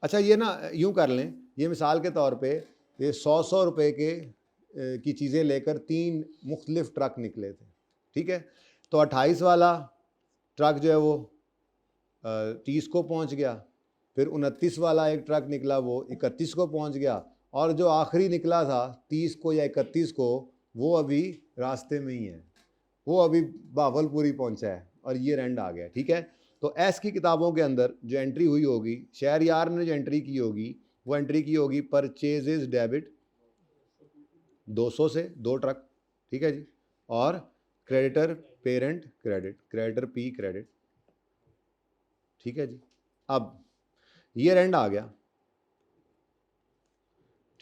अच्छा ये ना यूं कर लें, ये मिसाल के तौर पे ये 100 रुपए की चीज़ें लेकर 3 मुख्तलिफ ट्रक निकले थे, ठीक है। तो 28 वाला ट्रक जो है वो 30 को पहुंच गया, फिर 29 वाला एक ट्रक निकला वो 31 को पहुंच गया, और जो आखिरी निकला था 30 को या 31 को, वो अभी रास्ते में ही है, वो अभी बावलपुरी पहुंचा है, और ये एंड आ गया, ठीक है। तो एस की किताबों के अंदर जो एंट्री हुई होगी, शहरयार ने जो एंट्री की होगी, वो एंट्री की होगी परचेजेस डेबिट 200 से 2 ट्रक, ठीक है जी, और creditor parent credit, creditor P credit, ठीक है जी। अब ईयर एंड आ गया,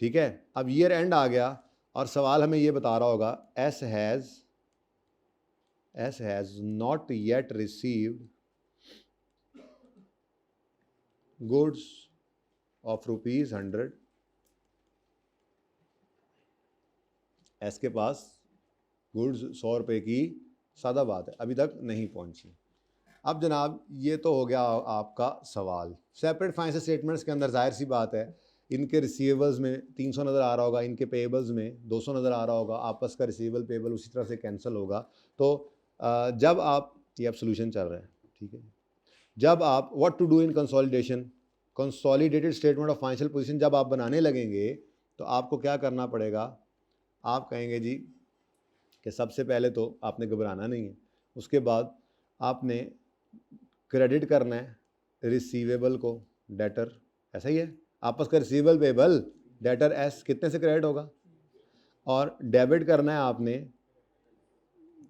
ठीक है। अब ईयर एंड आ गया, और सवाल हमें ये बता रहा होगा S has not yet received goods of ₹100। S के पास गुड्स 100 रुपये की, सादा बात है, अभी तक नहीं पहुंची। अब जनाब ये तो हो गया आपका सवाल। सेपरेट फाइनेंशियल स्टेटमेंट्स के अंदर जाहिर सी बात है, इनके रिसीवेबल्स में 300 नज़र आ रहा होगा, इनके पेएबल्स में 200 नज़र आ रहा होगा, आपस का रिसीवेबल पेएबल उसी तरह से कैंसिल होगा। तो जब आप, ये अब सोल्यूशन चल रहा है, ठीक है, जब आप what to do in consolidated statement of financial position जब आप बनाने लगेंगे, तो आपको क्या करना पड़ेगा, आप कहेंगे जी कि सबसे पहले तो आपने घबराना नहीं है, उसके बाद आपने क्रेडिट करना है रिसीवेबल को डेटर, ऐसा ही है आपस का, रिसीवेबल पेबल डेटर एस कितने से क्रेडिट होगा, और डेबिट करना है आपने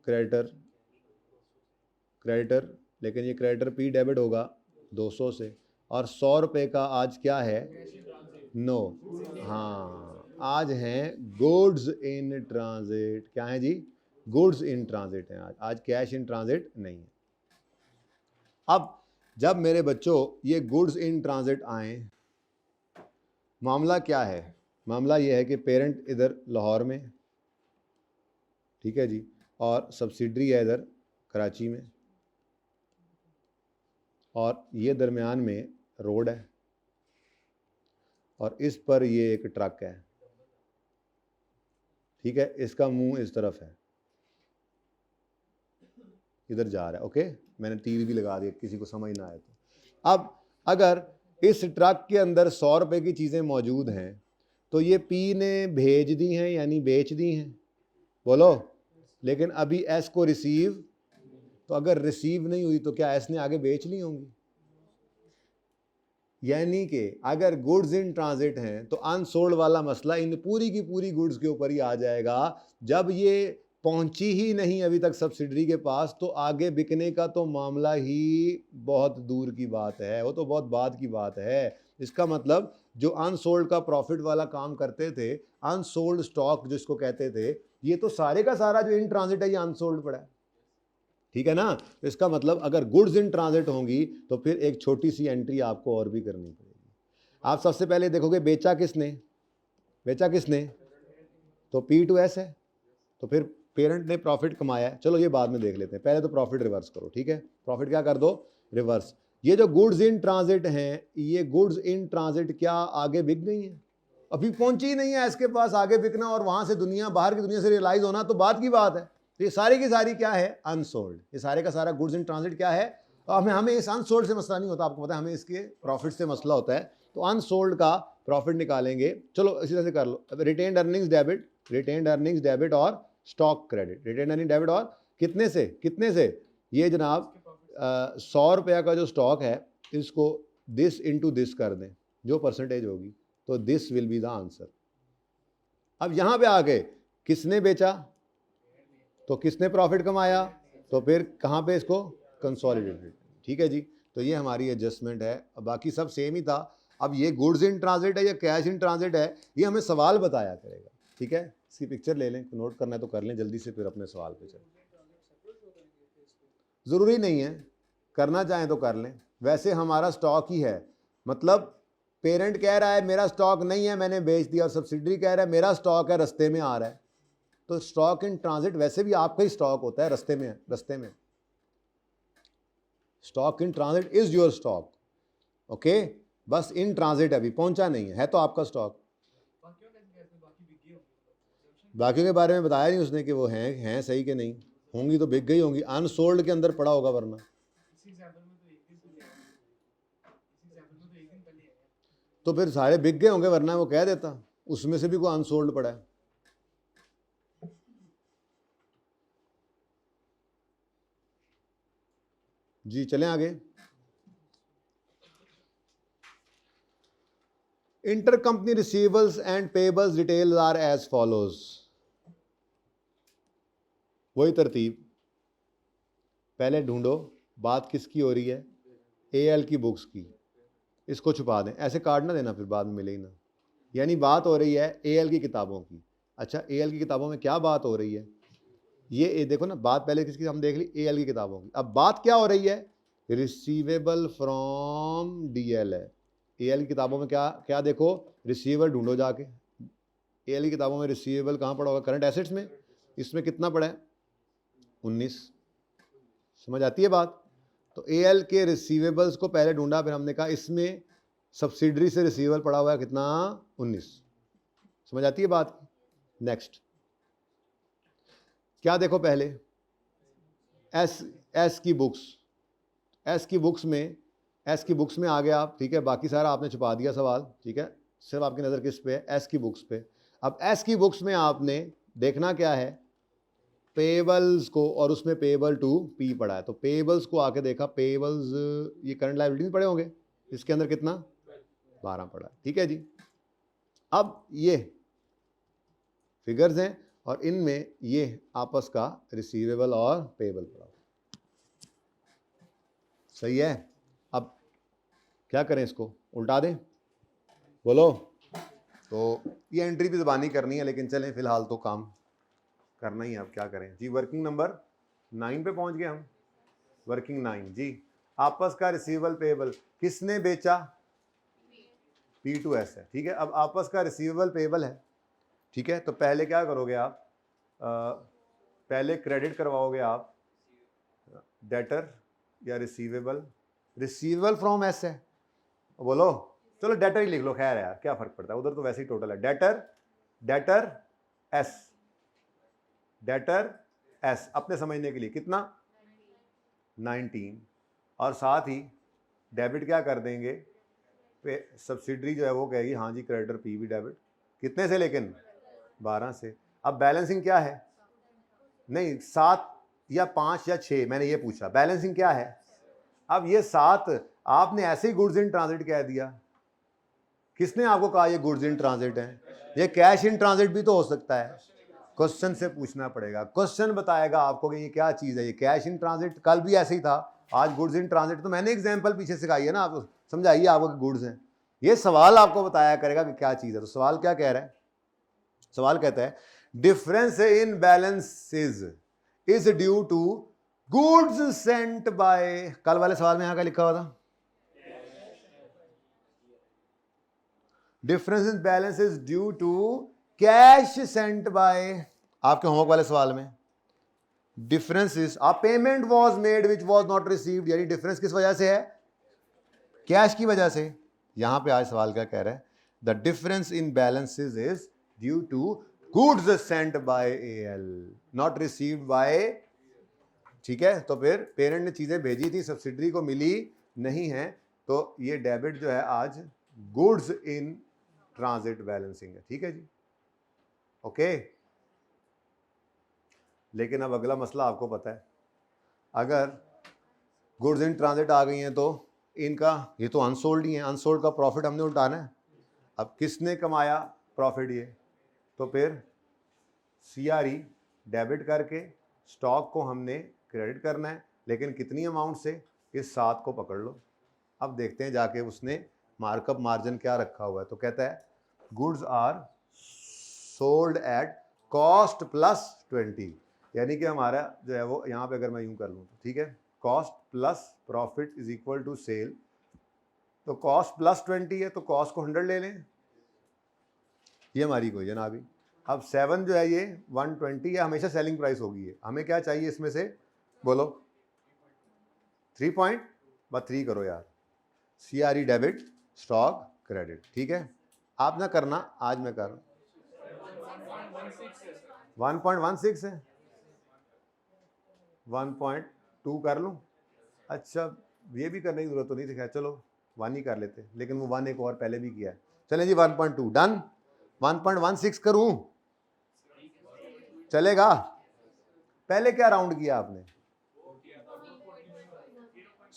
क्रेडिटर, लेकिन ये क्रेडिटर पी डेबिट होगा 200 से, और 100 रुपये का आज क्या है, नो, हाँ आज हैं गुड्स इन ट्रांजिट। क्या है जी, गुड्स इन ट्रांजिट है आज कैश इन ट्रांजिट नहीं है। अब जब मेरे बच्चों ये गुड्स इन ट्रांजिट आए, मामला क्या है, मामला ये है कि पेरेंट इधर लाहौर में, ठीक है जी, और सब्सिडरी है इधर कराची में, और ये दरमियान में रोड है, और इस पर ये एक ट्रक है, ठीक है, इसका मुंह इस तरफ है, इधर जा रहा है। ओके, मैंने तीर भी लगा दिया किसी को समझ ना आए तो। अब अगर इस ट्रक के अंदर 100 रुपये की चीज़ें मौजूद हैं तो ये पी ने भेज दी हैं यानी बेच दी हैं, बोलो, लेकिन अभी एस को रिसीव, तो अगर रिसीव नहीं हुई तो क्या एस ने आगे बेच ली होंगी, यानी कि अगर गुड्स इन ट्रांजिट हैं तो अनसोल्ड वाला मसला इन पूरी की पूरी गुड्स के ऊपर ही आ जाएगा। जब ये पहुंची ही नहीं अभी तक सब्सिडरी के पास तो आगे बिकने का तो मामला ही बहुत दूर की बात है, वो तो बहुत बाद की बात है। इसका मतलब जो अनसोल्ड का प्रॉफिट वाला काम करते थे, अनसोल्ड स्टॉक जिसको कहते थे, ये तो सारे का सारा जो इन ट्रांजिट है ये अनसोल्ड पड़ा है, ठीक है ना। तो इसका मतलब अगर गुड्स इन ट्रांजिट होंगी तो फिर एक छोटी सी एंट्री आपको और भी करनी पड़ेगी। आप सबसे पहले देखोगे बेचा किसने, तो पी टू एस है, तो फिर पेरेंट ने प्रॉफिट कमाया है, चलो ये बाद में देख लेते हैं, पहले तो प्रॉफिट रिवर्स करो, ठीक है, प्रॉफिट क्या कर दो, रिवर्स। ये जो गुड्स इन ट्रांजिट हैं, ये गुड्स इन ट्रांजिट क्या आगे बिक गई हैं, अभी पहुंची ही नहीं है इसके पास, आगे बिकना और वहां से दुनिया, बाहर की दुनिया से रियलाइज होना तो बात की बात है। तो ये सारी की सारी क्या है, अनसोल्ड, ये सारे का सारा गुड्स इन ट्रांजिट क्या है, तो हमें इस अनसोल्ड से मसला नहीं होता, आपको पता है हमें इसके प्रॉफिट से मसला होता है। तो अनसोल्ड का प्रॉफिट निकालेंगे, चलो इसी तरह से कर लो, रिटेन्ड अर्निंग्स डेबिट और stock credit, retained earning debit और कितने से ये जनाब 100 रुपया का जो स्टॉक है इसको दिस इनटू दिस कर दें, जो परसेंटेज होगी, तो this will be the answer. अब यहां पे आ गए, किसने बेचा तो किसने प्रॉफिट कमाया, तो फिर कहां पे इसको कंसोलिडेटेड, ठीक है जी। तो ये हमारी एडजस्टमेंट है, बाकी सब सेम ही था। अब ये गुड्स इन ट्रांजिट है या कैश इन ट्रांजिट है, ये हमें सवाल बताया करेगा, ठीक है। इसकी पिक्चर ले लें, नोट करना है तो कर लें जल्दी से, फिर अपने सवाल पे चलें। ज़रूरी नहीं है, करना चाहें तो कर लें, वैसे हमारा स्टॉक ही है, मतलब पेरेंट कह रहा है मेरा स्टॉक नहीं है मैंने बेच दिया, और सब्सिडरी कह रहा है मेरा स्टॉक है रास्ते में आ रहा है। तो स्टॉक इन ट्रांजिट वैसे भी आपका ही स्टॉक होता है, रास्ते में stock in transit is your stock, okay, बस इन ट्रांजिट अभी पहुंचा नहीं है तो आपका स्टॉक। बाकियों के बारे में बताया नहीं उसने कि वो हैं सही कि नहीं, होंगी तो बिक गई होंगी, अनसोल्ड के अंदर पड़ा होगा, वरना तो फिर सारे बिक गए होंगे, वरना वो कह देता उसमें से भी कोई अनसोल्ड पड़ा है। जी चलें आगे। Inter company receivables and payables details are as follows, वही तरतीब, पहले ढूंढो बात किसकी हो रही है, एएल की बुक्स की, इसको छुपा दें, ऐसे कार्ड ना देना फिर बाद में मिले ही ना, यानी बात हो रही है एएल की किताबों की। अच्छा एएल की किताबों में क्या बात हो रही है, ये देखो ना, बात पहले किसकी हम देख ली, एएल की किताबों की। अब बात क्या हो रही है, रिसीवेबल फ्रॉम डीएल है। एएल की किताबों में क्या क्या देखो, रिसीवेबल ढूंढो जाके, एएल की किताबों में रिसीवेबल कहाँ पड़ा होगा, करंट एसेट्स में, इसमें कितना पड़ा है 19, समझ आती है बात। तो एएल के रिसीवेबल्स को पहले ढूंढा, फिर हमने कहा इसमें सब्सिडरी से रिसीवेबल पड़ा हुआ है कितना 19, समझ आती है बात। नेक्स्ट क्या देखो, पहले एस की बुक्स में आ गए आप, ठीक है, बाकी सारा आपने छुपा दिया सवाल, ठीक है, सिर्फ आपकी नज़र किस पे है, एस की बुक्स पे। अब एस की बुक्स में आपने देखना क्या है, पेबल्स को, और उसमें पेबल टू पी पड़ा है, तो पेबल्स को आके देखा, पेबल्स ये करंट लायबिलिटी पड़े होंगे, इसके अंदर कितना 12 पड़ा है, ठीक है जी। अब ये फिगर्स हैं और इनमें ये आपस का रिसीवेबल और पेबल पड़ा, सही है। अब क्या करें, इसको उल्टा दें, बोलो। तो ये एंट्री भी ज़बानी करनी है, लेकिन चलें फिलहाल तो काम करना ही है, अब क्या करें जी। वर्किंग नंबर 9 पे पहुंच गए हम, वर्किंग 9 जी। आपस का रिसीवेबल पेबल किसने बेचा, P2S है, ठीक है। अब आपस का रिसीवेबल पेबल है, ठीक है। तो पहले क्या करोगे आप, पहले क्रेडिट करवाओगे आप डेटर या रिसीवेबल, रिसीवेबल फ्रॉम एस है, बोलो चलो डेटर ही लिख लो, खैर यार क्या फर्क पड़ता है, उधर तो वैसे ही टोटल है। Debtor, debtor S, debtor S अपने समझने के लिए कितना 19, और साथ ही डेबिट क्या कर देंगे, सब्सिडरी जो है वो कहेगी हाँ जी क्रेडिटर पी भी डेबिट, कितने से, लेकिन 12 से। अब बैलेंसिंग क्या है, नहीं 7 या 5 या 6, मैंने ये पूछा बैलेंसिंग क्या है। अब ये 7 आपने ऐसे ही गुड्स इन ट्रांजिट कह दिया, किसने आपको कहा ये गुड्स इन ट्रांजिट है, ये कैश इन ट्रांजिट भी तो हो सकता है, क्वेश्चन से पूछना पड़ेगा, क्वेश्चन बताएगा आपको कि ये क्या चीज़ है, ये कैश इन ट्रांजिट, कल भी ऐसे ही था, आज गुड्स इन ट्रांजिट, तो मैंने एग्जांपल पीछे सिखाई है ना, आपको समझाइए आपको कि गुड्स हैं, ये सवाल आपको बताया करेगा कि क्या चीज़ है। तो सवाल क्या कह रहा है, सवाल कहता है difference in balances is due to goods sent by, कल वाले सवाल में यहां का लिखा हुआ था, difference in balance is due to cash sent by, आपके होमवर्क वाले सवाल में difference is a payment was made which was not received, यानी डिफरेंस किस वजह से है, कैश की वजह से। यहां पे आज सवाल क्या कह रहा है, the difference in balances is due to goods sent by AL not received by, ठीक है। तो फिर पेरेंट ने चीजें भेजी थी, सब्सिडरी को मिली नहीं है, तो ये डेबिट जो है आज गुड्स इन ट्रांजिट बैलेंसिंग है, ठीक है जी, ओके। लेकिन अब अगला मसला आपको पता है, अगर गुड्स इन ट्रांजिट आ गई हैं तो इनका, ये तो अनसोल्ड ही है, अनसोल्ड का प्रॉफिट हमने उठाना है। अब किसने कमाया प्रॉफिट, ये तो फिर CRE डेबिट करके स्टॉक को हमने क्रेडिट करना है, लेकिन कितनी अमाउंट से, इस 7 को पकड़ लो। अब देखते हैं जाके उसने मार्कअप मार्जिन क्या रखा हुआ है, तो कहता है goods are sold at cost plus 20, यानी कि हमारा जो है वो यहाँ पे अगर मैं यूँ कर लूँ तो ठीक है, cost plus profit is equal to sale, तो कॉस्ट प्लस 20 है तो कॉस्ट को 100 ले लें, ये हमारी कोई जनाबी। अब 7 जो है ये 120 है, हमेशा सेलिंग प्राइस होगी, है हमें क्या चाहिए इसमें से, बोलो 3.3 करो यार, CRE डेबिट स्टॉक क्रेडिट, ठीक है। आप ना करना, आज मैं कर 1.16 है, 1.2 कर लूँ, अच्छा ये भी करने की जरूरत तो नहीं थी, चलो 1 ही कर लेते, लेकिन वो 1 एक और पहले भी किया है, चलें जी 1.2 डन। 1.16 करूं, चलेगा, पहले क्या राउंड किया आपने,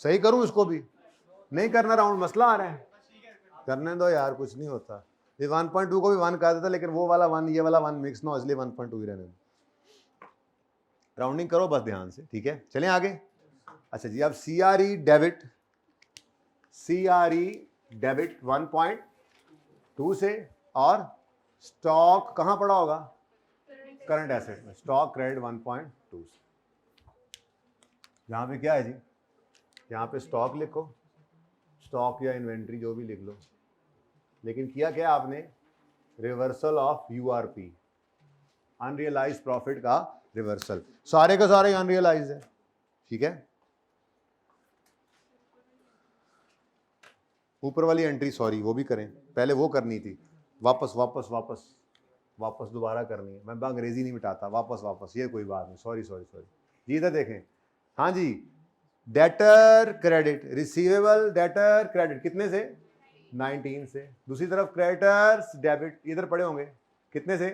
सही करूं इसको भी, नहीं करना राउंड, मसला आ रहा है, करने दो यार कुछ नहीं होता, ये 1.2 को भी 1 कर देता, लेकिन वो वाला 1 ये वाला 1 मिक्स ना हो, इसलिए 1.2 ही रहने दो, राउंडिंग करो बस ध्यान से, ठीक है। चलें आगे, अच्छा जी, अब CRE डेबिट, CRE डेबिट 1.2 से, और स्टॉक कहां पड़ा होगा, करंट एसेट में, स्टॉक क्रेडिट 1.2 से, यहां पे क्या है जी, यहाँ पे स्टॉक लिखो, स्टॉक या इन्वेंट्री जो भी लिख लो, लेकिन किया क्या आपने, reversal of URP, unrealise profit का रिवर्सल, सारे का सारे अनरियलाइज है, ठीक है। ऊपर वाली एंट्री सॉरी वो भी करें, पहले वो करनी थी, वापस वापस वापस वापस दोबारा करनी है, मैं अंग्रेजी नहीं मिटाता, वापस वापस, ये कोई बात नहीं, सॉरी सॉरी सॉरी जी, इधर देखें, हाँ जी, debtor credit, receivable debtor credit कितने से, 19 से, दूसरी तरफ क्रेडिटर्स डेबिट इधर पड़े होंगे कितने से,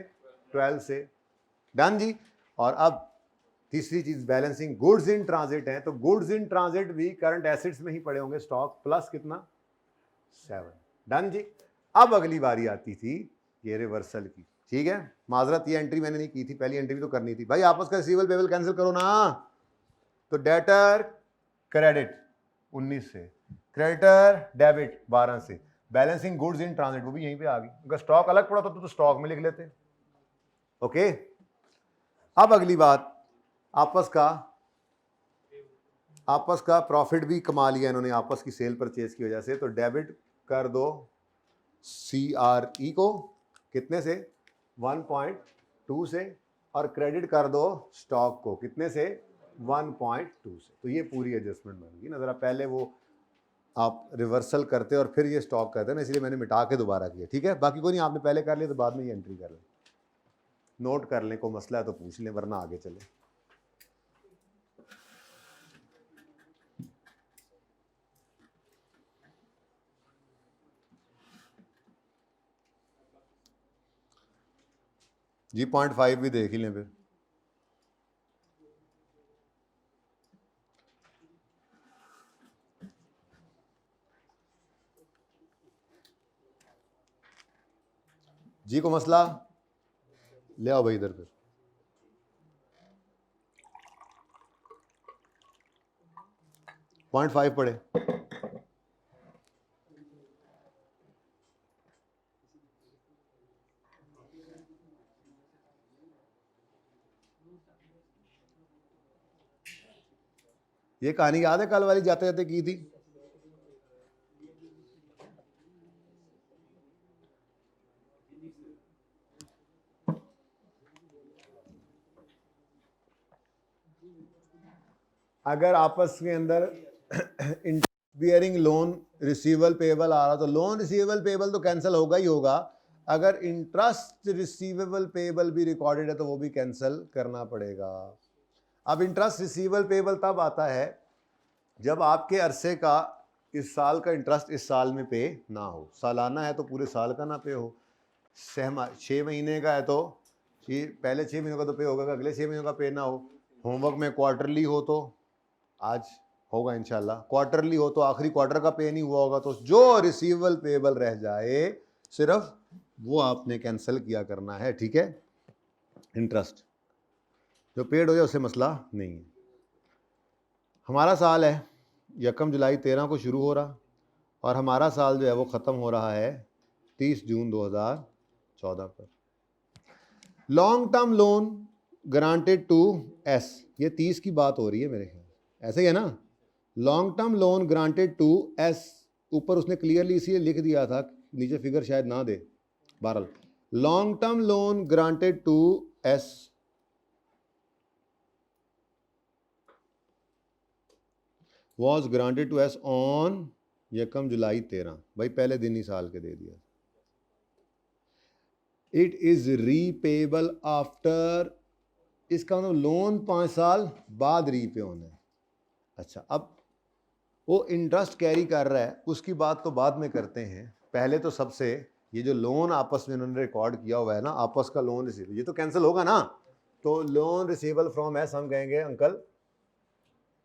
12 से, डन जी। और अब तीसरी चीज बैलेंसिंग गुड्स इन ट्रांजिट है, तो गुड्स इन ट्रांजिट भी करंट एसेट्स में ही पड़े होंगे, स्टॉक प्लस कितना 7। डन जी। अब अगली बारी आती थी ये रिवर्सल की, ठीक है। माजरत ये एंट्री मैंने नहीं की थी, पहली एंट्री तो करनी थी भाई, आपस का रिसीवेबल पेबल कैंसिल करो ना। तो डेटर क्रेडिट 19 से, क्रेडिटर डेबिट 12 से, बैलेंसिंग गुड्स इन ट्रांजिट वो भी यहीं पे आ गई। अगर स्टॉक अलग पड़ा तो स्टॉक में लिख लेते। ओके, अब अगली बात, आपस का प्रॉफिट भी कमा लिया इन्होंने आपस की सेल परचेज की वजह से, तो डेबिट कर दो CRE को कितने से 1.2 से, और क्रेडिट कर दो स्टॉक को कितने से 1.2 से। तो ये पूरी एडजस्टमेंट बन गई ना। जरा पहले वो आप रिवर्सल करते और फिर ये स्टॉक करते ना, इसलिए मैंने मिटा के दोबारा किया, ठीक है। बाकी कोई नहीं, आपने पहले कर लिया तो बाद में ये एंट्री कर लें, नोट कर लें, कोई मसला है तो पूछ लें, वरना आगे चले। जी 0.5 भी देख ही लें फिर। जी को मसला ले आओ भाई इधर फिर। पॉइंट 5 पढ़े। ये कहानी याद है कल वाली जाते जाते की थी? अगर आपस के अंदर interest bearing loan receivable payable आ रहा तो लोन रिसीवेबल पेबल तो कैंसिल होगा ही होगा। अगर इंटरेस्ट रिसीवेबल पेबल भी रिकॉर्डेड है तो वो भी कैंसिल करना पड़ेगा। अब इंटरेस्ट रिसीवेबल पेबल तब आता है जब आपके अरसे का इस साल का इंटरेस्ट इस साल में पे ना हो। सालाना है तो पूरे साल का ना पे हो, 6 महीने का है तो पहले 6 महीनों का तो पे होगा, अगले 6 महीनों का पे ना हो। होमवर्क में क्वार्टरली हो तो आज होगा इंशाल्लाह, क्वार्टरली हो तो आखिरी क्वार्टर का पे नहीं हुआ होगा, तो जो रिसीवेबल पेबल रह जाए सिर्फ वो आपने कैंसिल किया करना है, ठीक है। इंटरेस्ट जो पेड हो जाए उससे मसला नहीं है। हमारा साल है 1 जुलाई 13 को शुरू हो रहा और हमारा साल जो है वो ख़त्म हो रहा है 30 जून 2014 पर। Long term loan granted to S, ये 30 की बात हो रही है मेरे ख्याल, ऐसे ही है ना। Long term loan granted to S, ऊपर उसने क्लियरली इसलिए लिख दिया था, नीचे फिगर शायद ना दे। बहरहाल long term loan granted to S was granted to us on 1 July 13, भाई पहले दिन ही साल के दे दिया। इट इज रीपेबल आफ्टर, इसका मतलब लोन 5 साल बाद रीपे होना है। अच्छा, अब वो इंटरेस्ट कैरी कर रहा है उसकी बात तो बाद में करते हैं, पहले तो सबसे ये जो लोन आपस में उन्होंने रिकॉर्ड किया हुआ है ना, आपस का लोन रिसीवेबल, ये तो कैंसिल होगा ना। तो लोन रिसीवेबल फ्रॉम एस हम कहेंगे अंकल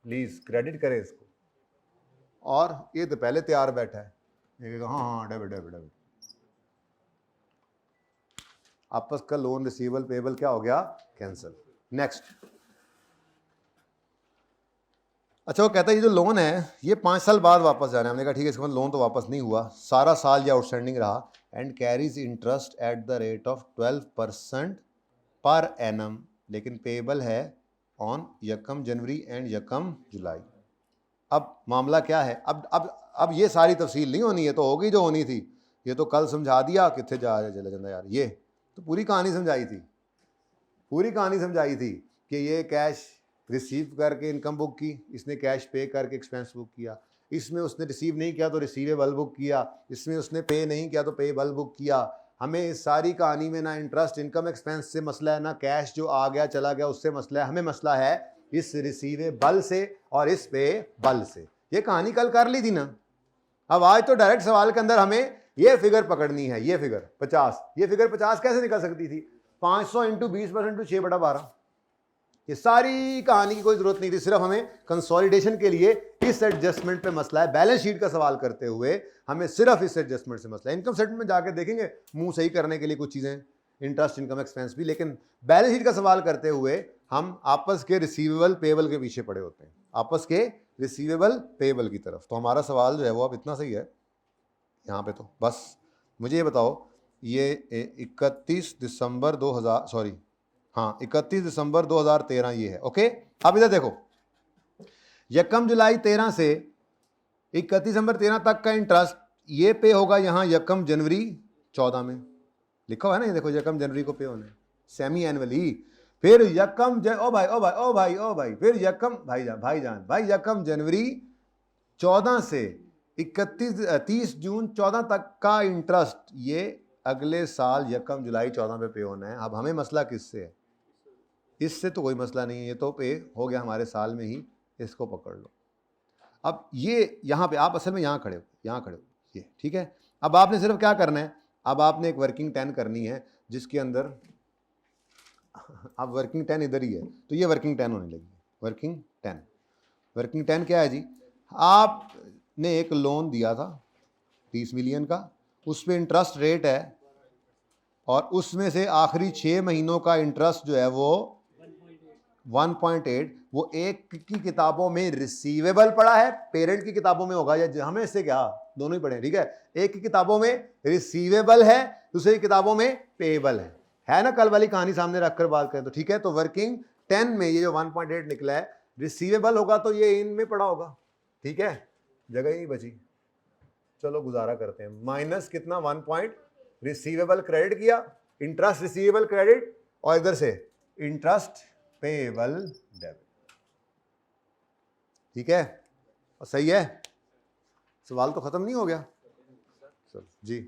प्लीज क्रेडिट करें इसको, और ये तो पहले तैयार बैठा है, ये हाँ हाँ डेबिट डेबिट डेबिट, आपस का लोन रिसीवेबल पेबल क्या हो गया, कैंसिल। नेक्स्ट, अच्छा वो कहता है ये जो लोन है ये 5 साल बाद वापस जाना है। हमने कहा ठीक है, इसका मतलब लोन तो वापस नहीं हुआ, सारा साल ये आउटस्टैंडिंग रहा। And carries interest eight the rate of 12% per annum, लेकिन पेबल है ऑन 1 जनवरी एंड 1 जुलाई। अब मामला क्या है, अब ये सारी तफसील नहीं होनी है, तो होगी जो होनी थी, ये तो कल समझा दिया, कितने जा चले जाता यार, ये तो पूरी कहानी समझाई थी, पूरी कहानी समझाई थी कि ये कैश रिसीव करके इनकम बुक की, इसने कैश पे करके एक्सपेंस बुक किया, इसमें उसने रिसीव नहीं किया तो रिसीवेबल बुक किया, इसमें उसने पे नहीं किया तो पेबल बुक किया। हमें इस सारी कहानी में ना इंटरेस्ट इनकम एक्सपेंस से मसला है, ना कैश जो आ गया चला गया उससे मसला है, हमें मसला है इस रिसीवेबल से और इस पे बल से। ये कहानी कल कर ली थी ना। अब आज तो डायरेक्ट सवाल के अंदर हमें ये फिगर पकड़नी है, ये फिगर 50, ये फिगर 50 कैसे निकल सकती थी, 500 × 20% तो 6/12, ये सारी कहानी की कोई जरूरत नहीं थी, सिर्फ हमें कंसोलिडेशन के लिए इस एडजस्टमेंट पे मसला है। बैलेंस शीट का सवाल करते हुए हमें सिर्फ इस एडजस्टमेंट से मसला है। इनकम स्टेटमेंट में जाके देखेंगे मुंह सही करने के लिए कुछ चीजें, इंटरेस्ट इनकम एक्सपेंस भी, लेकिन बैलेंस शीट का सवाल करते हुए हम आपस के रिसीवेबल पेबल के पीछे पड़े होते हैं, आपस के रिसीवेबल पेबल की तरफ। तो हमारा सवाल जो है वो अब इतना सही है यहाँ पे। तो बस मुझे ये बताओ, ये 31 दिसंबर 2013 ये है। ओके, अब इधर देखो, 1 जुलाई 13 से 31 दिसंबर 13 तक का इंटरेस्ट ये पे होगा यहाँ 1 जनवरी 14 में लिखा हुआ है ना, ये देखो 1 जनवरी को पे होना है सेमी एनुअली। फिर 1 जनवरी 14 से 30 जून 14 तक का इंटरेस्ट ये अगले साल 1 जुलाई 14 पे होना है। अब हमें मसला किससे है? इससे तो कोई मसला नहीं है, ये तो पे हो गया हमारे साल में ही, इसको पकड़ लो। अब ये यहाँ पे आप असल में यहाँ खड़े हो, ये ठीक है। अब आपने सिर्फ क्या करना है, अब आपने एक वर्किंग 10 करनी है जिसके अंदर, अब वर्किंग 10 इधर ही है तो ये वर्किंग 10 होने लगी। वर्किंग 10 क्या है जी? आपने एक लोन दिया था 30 मिलियन का, उस पर इंटरेस्ट रेट है और उसमें से आखिरी 6 महीनों का इंटरेस्ट जो है वो 1.8, वो एक की किताबों में रिसीवेबल पड़ा है, पेरेंट की किताबों में होगा, या हमें इससे क्या, दोनों ही पढ़े, ठीक है। एक की किताबों में रिसीवेबल है, दूसरी किताबों में पेएबल है ना। कल वाली कहानी सामने रखकर बात करें तो ठीक है। तो वर्किंग 10 में ये जो 1.8 निकला है रिसीवेबल होगा तो ये इनमें पड़ा होगा, ठीक है, जगह ही बची। चलो गुजारा करते हैं। माइनस कितना 1 पॉइंट रिसीवेबल क्रेडिट किया, इंटरेस्ट रिसीवेबल क्रेडिट, और इधर से इंटरेस्ट पेएबल डेबिट, ठीक है। और सही है, सवाल तो खत्म नहीं हो गया। चलो जी,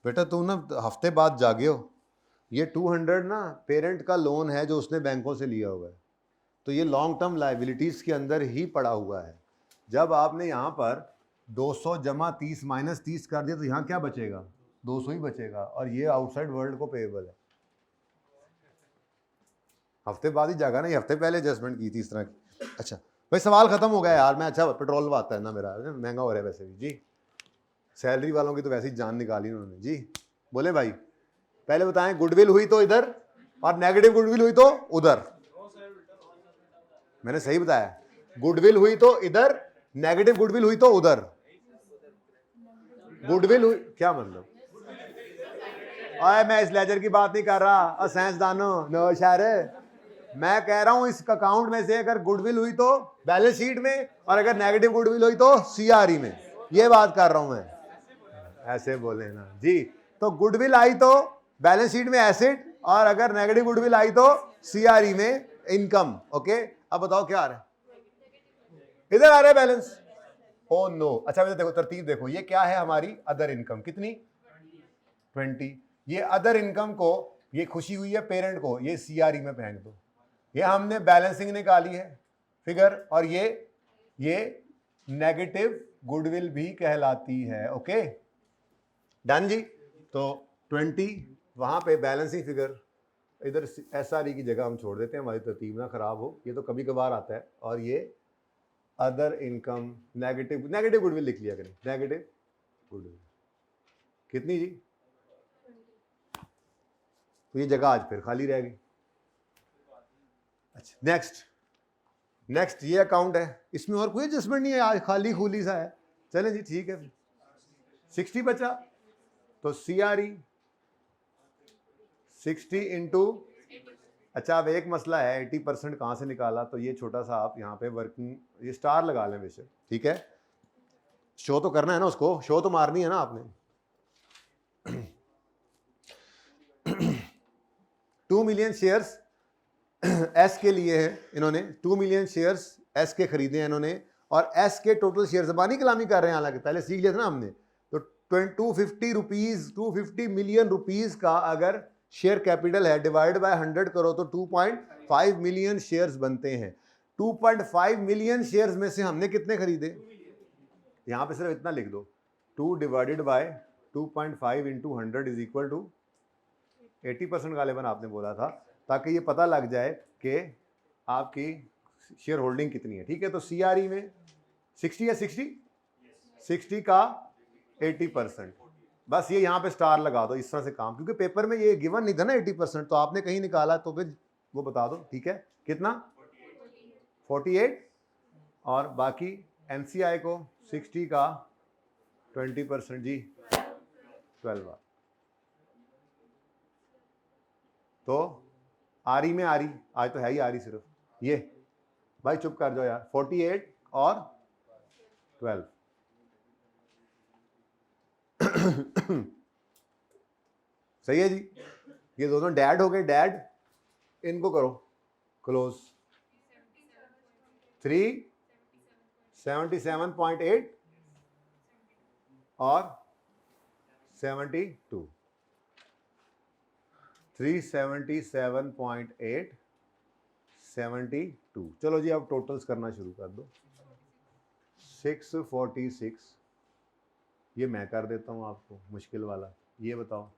बेटा तुम ना हफ्ते बाद जागे हो। ये 200 ना पेरेंट का लोन है जो उसने बैंकों से लिया हुआ है, तो ये लॉन्ग टर्म लायबिलिटीज के अंदर ही पड़ा हुआ है। जब आपने यहाँ पर 200 जमा 30 माइनस 30 कर दिया तो यहाँ क्या बचेगा? 200 ही बचेगा, और ये आउटसाइड वर्ल्ड को पेएबल है। हफ्ते बाद ही जागा ना, ये हफ्ते पहले एडजस्टमेंट की थी इस तरह की। अच्छा भाई सवाल खत्म हो गया यार। मैं अच्छा पेट्रोल आता है ना मेरा, महंगा हो रहा है वैसे भी जी। सैलरी वालों की तो वैसे ही जान निकाली उन्होंने जी। बोले भाई पहले बताएं, गुडविल हुई तो इधर और नेगेटिव गुडविल हुई तो उधर। मैंने सही बताया, गुडविल हुई तो इधर, नेगेटिव गुडविल हुई तो उधर। गुडविल हुई क्या मतलब? मैं इस लेजर की बात नहीं कर रहा, साइंसदानों नो शायर, मैं कह रहा हूं इस अकाउंट में से अगर गुडविल हुई तो बैलेंस शीट में, और अगर नेगेटिव गुडविल हुई तो सीआरई में। ये बात कर रहा हूं मैं, ऐसे बोले ना जी। तो गुडविल आई तो बैलेंस शीट में एसेट, और अगर नेगेटिव गुडविल आई तो सीआरई में इनकम। ओके, अब बताओ क्या आ रहा है? इधर आ रहा है बैलेंस। ओ नो, अच्छा वैसे देखो तरतीब देखो, ये क्या है हमारी अदर इनकम, कितनी 20। ये अदर इनकम को, ये खुशी हुई है पेरेंट को, ये सीआरई में फेंक दो। ये हमने बैलेंसिंग निकाली है फिगर, और ये नेगेटिव गुडविल भी कहलाती है। ओके डन जी। तो 20 वहां पे बैलेंसिंग फिगर, इधर एसआरई की जगह हम छोड़ देते हैं, हमारी तरतीब ना खराब हो, ये तो कभी कभार आता है। और ये अदर इनकम नेगेटिव गुडविल लिख लिया करें, नेगेटिव गुडविल कितनी जी? तो ये जगह आज फिर खाली रह गई। अच्छा नेक्स्ट ये अकाउंट है, इसमें और कोई एडजस्टमेंट नहीं है, आज खाली खूली सा है। चलें जी ठीक है, 60 बचा, तो सीआरई 60 इंटू, अच्छा अब एक मसला है 80% कहाँ से निकाला, तो ये छोटा सा आप यहाँ पे वर्किंग, ये स्टार लगा लें बेशक, ठीक है। शो तो करना है ना, उसको शो तो मारनी है ना आपने। 2 मिलियन शेयर्स एस के लिए है इन्होंने, 2 मिलियन शेयर्स एस के खरीदे हैं इन्होंने, और एस के टोटल शेयर जबानी कलामी कर रहे हैं, हालांकि पहले सीख लिया था ना हमने। तो 250 मिलियन रुपीस का अगर शेयर कैपिटल है, डिवाइड बाय 100 करो तो 2.5 मिलियन शेयर्स बनते हैं। 2.5 मिलियन शेयर्स में से हमने कितने खरीदे? यहां पे सिर्फ इतना लिख दो, 2 divided by 2.5 into 100 is equal to 80% गालिबन आपने बोला था, ताकि ये पता लग जाए कि आपकी शेयर होल्डिंग कितनी है। ठीक है, तो CRE में 60 है, 60 का 80%, बस ये यहाँ पे स्टार लगा दो इस तरह से काम, क्योंकि पेपर में ये गिवन नहीं था ना 80%, तो आपने कहीं निकाला तो फिर वो बता दो। ठीक है, कितना 48 और बाकी NCI को 60 का 20% जी 12। तो RE में RE आज तो है ही RE सिर्फ, ये भाई चुप कर जाओ यार, 48 और 12 सही है जी। ये दोनों डैड हो गए, डैड, इनको करो क्लोज। 377.8 और 72, 377.8 72। चलो जी अब टोटल्स करना शुरू कर दो। 646, ये मैं कर देता हूँ आपको मुश्किल वाला, ये बताओ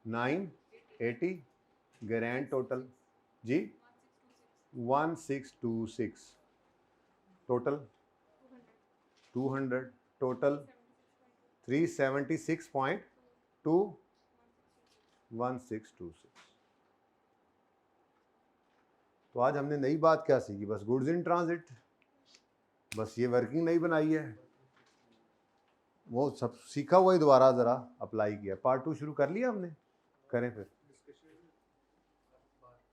980 ग्रैंड टोटल जी 1626, टोटल 200, टोटल 376.2 1626। तो आज हमने नई बात क्या सीखी? बस गुड्स इन ट्रांजिट, बस ये वर्किंग नहीं बनाई है, वो सब सीखा हुआ ही दोबारा ज़रा अप्लाई किया। पार्ट 2 शुरू कर लिया हमने, करें फिर।